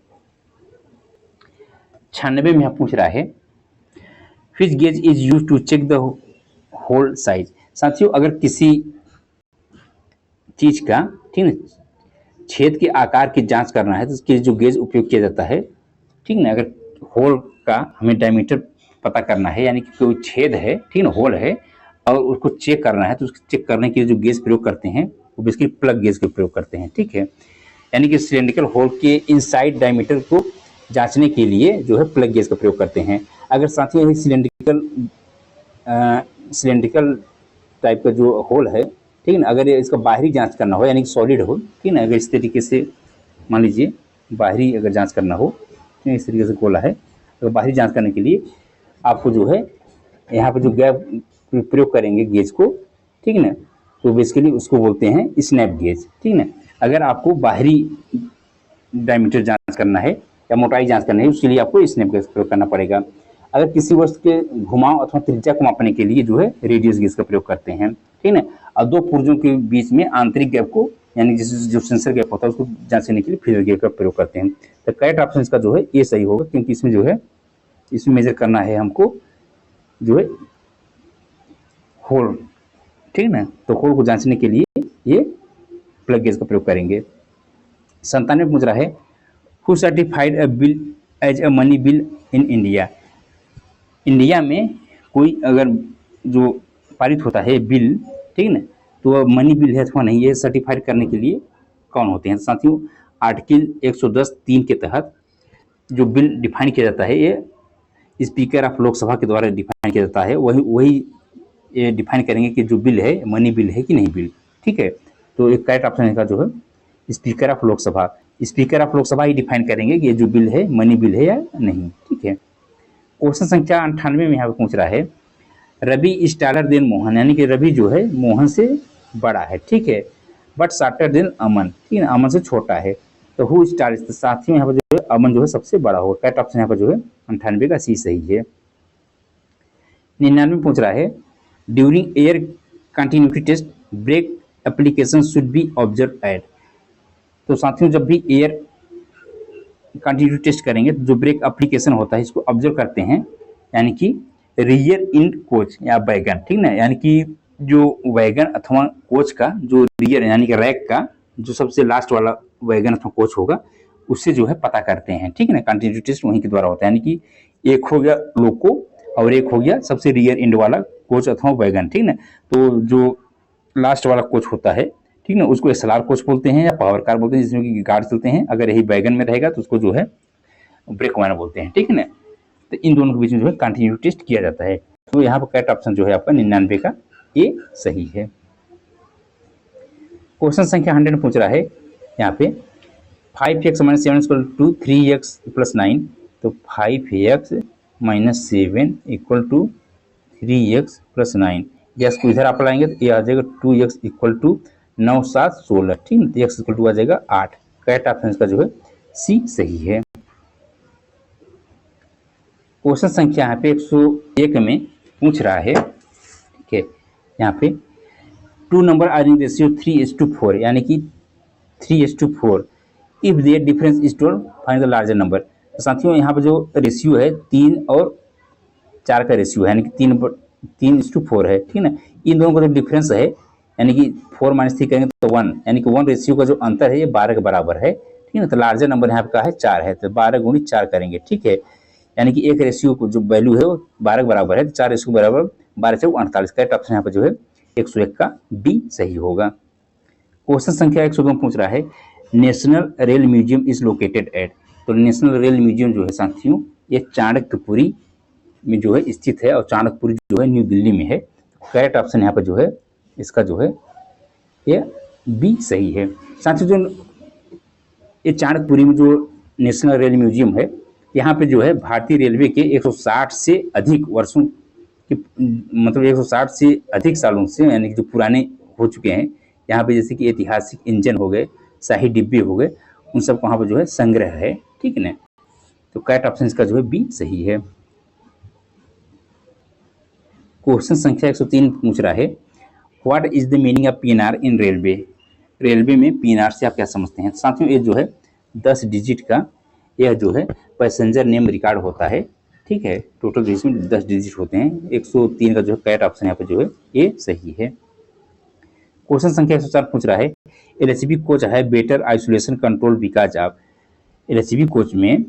A: 96 में पूछ रहा है, which gauge is used to check the hole size. साथियों अगर किसी चीज का, ठीक है, छेद के आकार की जांच करना है तो उसके लिए जो गेज उपयोग किया जाता है, ठीक ना। अगर होल का हमें डायमीटर पता करना है, यानी कि कोई छेद है, ठीक ना, होल है, और उसको चेक करना है, तो उसको चेक करने के लिए जो गेज प्रयोग करते हैं वो बेसिकली प्लग गेज का प्रयोग करते हैं, ठीक है। यानी कि सिलेंड्रिकल होल के इनसाइड डायमीटर को जांचने के लिए जो है प्लग गेज का प्रयोग करते हैं। अगर साथियों सिलेंड्रिकल टाइप का जो होल है, ठीक है ना, अगर इसका बाहरी जांच करना हो, यानी कि सॉलिड हो, ठीक है ना, अगर इस तरीके से मान लीजिए बाहरी अगर जांच करना हो, इस तरीके से गोला है, तो बाहरी जांच करने के लिए आपको जो है यहाँ पर जो गैप प्रयोग करेंगे गेज को, ठीक है ना, तो बेसिकली उसको बोलते हैं स्नैप गेज, ठीक है ना। अगर आपको बाहरी डायमीटर जांच करना है या मोटाई जांच करनी है उसके लिए आपको स्नैप गेज प्रयोग करना पड़ेगा। अगर किसी वस्तु के घुमाव अथवा त्रिज्या को मापने के लिए जो है रेडियस गेज का प्रयोग करते हैं, ठीक है। और दो पुर्जों के बीच में आंतरिक गैप को, यानी जो सेंसर गैप होता है उसको जांचने के लिए फीलर गैप का प्रयोग करते हैं। तो करेक्ट ऑप्शन इसका जो है ये सही होगा, क्योंकि इसमें जो है इसमें मेजर करना है हमको जो है होल, ठीक है ना। तो होल को जांचने के लिए ये प्लग गेज का प्रयोग करेंगे। 97 पूछ रहा है, who certified a bill as a money bill in India. India में कोई अगर जो पारित होता है बिल, ठीक है ना, तो वह मनी बिल है अथवा नहीं, ये सर्टिफाइड करने के लिए कौन होते हैं। साथियों आर्टिकल 110(3) के तहत जो बिल डिफाइन किया जाता है ये स्पीकर ऑफ लोकसभा के द्वारा डिफाइन किया जाता है। वही ये डिफाइन करेंगे कि जो बिल है मनी बिल है कि नहीं बिल, ठीक है। तो एक करेक्ट ऑप्शन का जो है speaker of Lok Sabha, speaker of Lok Sabha he define करेंगे कि ये जो बिल है मनी बिल है या नहीं, ठीक है। क्वेश्चन संख्या 98 में यहाँ पे पूछ रहा है, Ravi is taller than Mohan, यानी कि रवि जो है मोहन से बड़ा है, ठीक है, बट शॉर्टर देन अमन, ठीक है, अमन से छोटा है। तो हु इज टॉलर, साथियों यहाँ पर जो है अमन जो है सबसे बड़ा होगा। करेक्ट ऑप्शन यहाँ पर जो है 98 का सी सही है। 99 पूछ रहा है, during air continuity test brake application should be observe at. तो साथियों जब भी एयर कंटिन्यूटी टेस्ट करेंगे तो जो ब्रेक एप्लीकेशन होता है इसको ऑब्जर्व करते हैं, यानी कि रियर इंड कोच या वैगन, ठीक ना, यानी कि जो वैगन अथवा कोच का जो रियर यानी कि रैक का जो सबसे लास्ट वाला वैगन अथवा कोच होगा उससे जो है पता करते हैं, ठीक है ना। कंटिन्यूटी टेस्ट वहीं के द्वारा होता है, यानी कि एक हो गया लोको और एक हो गया सबसे रियर इंड वाला कोच अथवा वैगन, ठीक ना। तो जो लास्ट वाला कोच होता है, ठीक ना, उसको एसएलआर कोच बोलते हैं या पावर कार बोलते हैं, जिसमें कि गार्ड चलते हैं। अगर यही वैगन में रहेगा तो उसको जो है ब्रेक वाइन बोलते हैं, ठीक है ना। तो इन दोनों के बीच में जो है कंटिन्यूटी टेस्ट किया जाता है। तो यहाँ पर करेक्ट ऑप्शन जो है आपका 99 का ए सही है। क्वेश्चन संख्या 100 पूछ रहा है यहाँ पे 5x - 7 = 3x + 9। तो 5x - 7 = 3x + 9, यस को इधर आप लाएंगे तो ये आ जाएगा 2x = 9 7 16, ठीक है। x = आ जाएगा 8। करेक्ट ऑप्शन इसका जो है सी सही है। क्वेश्चन संख्या यहाँ पे 101 में पूछ रहा है, ठीक है, यहाँ पे two number are in ratio 3:4, यानी कि 3:4। If there difference is 12, find the larger number. तो साथियों यहाँ पे जो रेशियो है 3 और 4 का रेशियो है, यानी कि 3:4 है, ठीक है ना। इन दोनों का जो डिफरेंस है, यानी कि 4 - 3 करेंगे तो 1, यानी कि 1 रेशियो का जो अंतर है ये 12 के बराबर है, ठीक है ना। तो लार्जर नंबर यहाँ पे का है 4 है, तो 12 × 4 करेंगे, ठीक है। यानी कि एक रेशियो को जो वैल्यू है वो 12 के बराबर है, तो 4 रेशियो के बराबर 12 से 48। करेक्ट ऑप्शन यहाँ पे जो है 101 का डी सही होगा। क्वेश्चन संख्या 102 पूछ रहा है, national rail museum is located at. तो नेशनल रेल म्यूजियम जो है साथियों ये चाणक्यपुरी में जो है स्थित है, और चाणक्यपुरी जो है न्यू दिल्ली में है। करेक्ट ऑप्शन यहाँ पर जो है इसका जो है ये बी सही है। साथियों जो ये चाणक्यपुरी में जो नेशनल रेल म्यूजियम है, यहाँ पे जो है भारतीय रेलवे के 160 से अधिक वर्षों के, मतलब 160 से अधिक सालों से, यानी कि जो पुराने हो चुके हैं यहाँ पे, जैसे कि ऐतिहासिक इंजन हो गए, शाही डिब्बे हो गए, उन सब वहाँ पर जो है संग्रह है, ठीक है ना। तो करेक्ट ऑप्शन इसका जो है बी सही है। क्वेश्चन संख्या 103 पूछ रहा है, what is the meaning of PNR in railway. Railway में पीएनआर से आप क्या समझते हैं। साथियों ये जो है 10 डिजिट का यह जो है पैसेंजर नेम रिकॉर्ड होता है, ठीक है। टोटल इसमें 10 डिजिट होते हैं। 103 का जो है करेक्ट ऑप्शन यहाँ पे जो है ये सही है। क्वेश्चन संख्या 104 पूछ रहा है, एलएचबी कोच है better isolation control because of. LHB coach में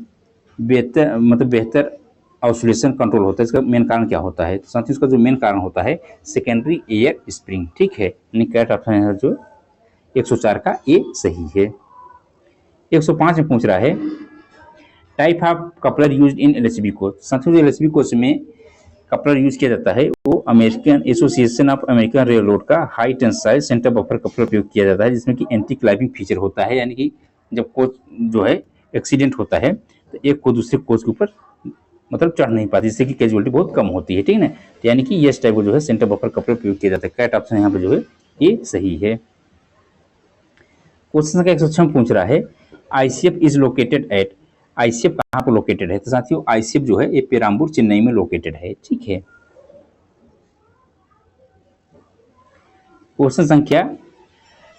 A: बेहतर आइसोलेशन कंट्रोल होता है, इसका मेन कारण क्या होता है। तो साथियों इसका जो मेन कारण होता है सेकेंडरी एयर स्प्रिंग, ठीक है। यानी करेक्ट ऑप्शन है जो 104 का ए सही है। 105 में पूछ रहा है, type of coupler used in LHB coach. साथियों एलएचबी कोच में कपलर यूज किया जाता है वो American association of American railroad का high tensile centre buffer coupler उपयोग किया जाता है, जिसमें कि एंटी क्लाइंबिंग फीचर होता है। यानी कि जब कोच जो है एक्सीडेंट होता है तो एक को दूसरे कोच के ऊपर मतलब चढ़ नहीं पाती, जिससे कि कैजुअलिटी बहुत कम होती है, ठीक है ना। तो यानी कि इस टाइप को जो है सेंटर बफर कपलर उपयोग किया जाता है। करेक्ट ऑप्शन यहाँ पे जो है ये सही है। क्वेश्चन संख्या 106 पूछ रहा है, ICF is located at. ICF कहाँ पर लोकेटेड है। तो साथियों आईसीएफ जो है ये पेराम्बूर चेन्नई में लोकेटेड है, ठीक है। क्वेश्चन संख्या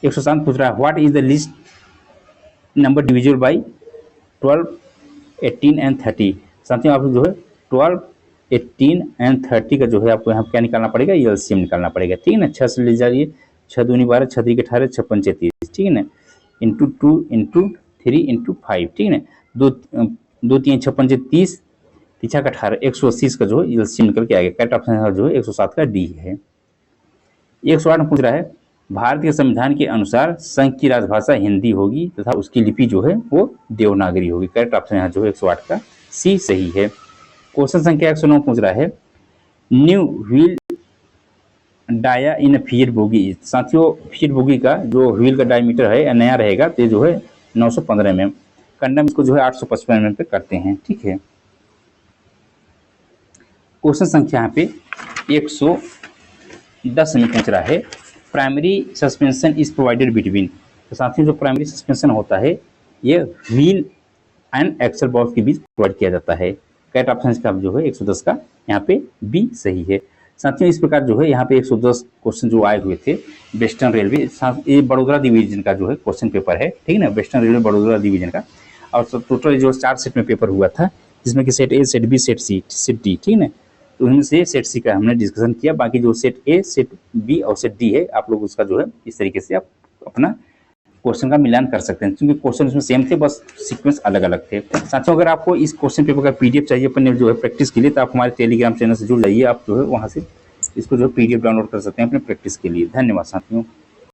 A: 107 पूछ रहा है, what is the list number divisible by 12, 18 and 30। साथियों आप जो है 12, 18 एंड 30 का जो है आपको यहाँ क्या निकालना पड़ेगा, एलसीएम निकालना पड़ेगा, ठीक है ना। 6 से ले जाइए, 6 दूनी 12, 6 3 18, 6 पंचे 30, ठीक है ना। इंटू 2 इंटू 3 इंटू 5, ठीक है ना। 2 3 6 पंचे 30, 3 का 18, 180 का जो है एलसीएम निकल के आएगा। करेक्ट ऑप्शन जो है 107 का डी है। 108 में पूछ रहा है, भारत के संविधान के अनुसार संघ की राजभाषा हिंदी होगी तथा उसकी लिपि जो है वो देवनागरी होगी। करेक्ट ऑप्शन यहाँ जो है 108 का सी सही है। क्वेश्चन संख्या 109 पूछ रहा है, न्यू व्हील डाया इन फीड बोगी। साथियों फीड बोगी का जो व्हील का डायमीटर है नया रहेगा तो जो है 915 mm, कंडम इसको जो है 855 mm पे करते हैं, ठीक है। क्वेश्चन संख्या यहाँ पे 110 में पूछ रहा है, primary suspension is provided between. तो साथियों जो प्राइमरी सस्पेंशन होता है ये व्हील एंड एक्सल बॉक्स के बीच प्रोवाइड किया जाता है। करेक्ट ऑप्शन का जो है 110 का यहाँ पे बी सही है। साथियों इस प्रकार जो है यहाँ पे 110 क्वेश्चन जो आए हुए थे वेस्टर्न रेलवे, ये बड़ोदरा डिवीजन का जो है क्वेश्चन पेपर है, ठीक है ना। वेस्टर्न रेलवे बड़ोदरा डिवीजन का, और टोटल जो 4 सेट में पेपर हुआ था, जिसमें कि set A, set B, set C, set D, ठीक है ना। तो उनमें से सेट सी का हमने डिस्कशन किया। बाकी जो सेट ए, सेट बी और सेट डी है, आप लोग उसका जो है इस तरीके से आप अपना क्वेश्चन का मिलान कर सकते हैं, क्योंकि क्वेश्चन उसमें सेम थे, बस सीक्वेंस अलग अलग थे। साथियों अगर आपको इस क्वेश्चन पेपर का पीडीएफ चाहिए अपने जो है प्रैक्टिस के लिए, तो आप हमारे टेलीग्राम चैनल से जुड़ जाइए। आप जो है वहाँ से इसको जो है पीडीएफ डाउनलोड कर सकते हैं अपने प्रैक्टिस के लिए। धन्यवाद साथियों।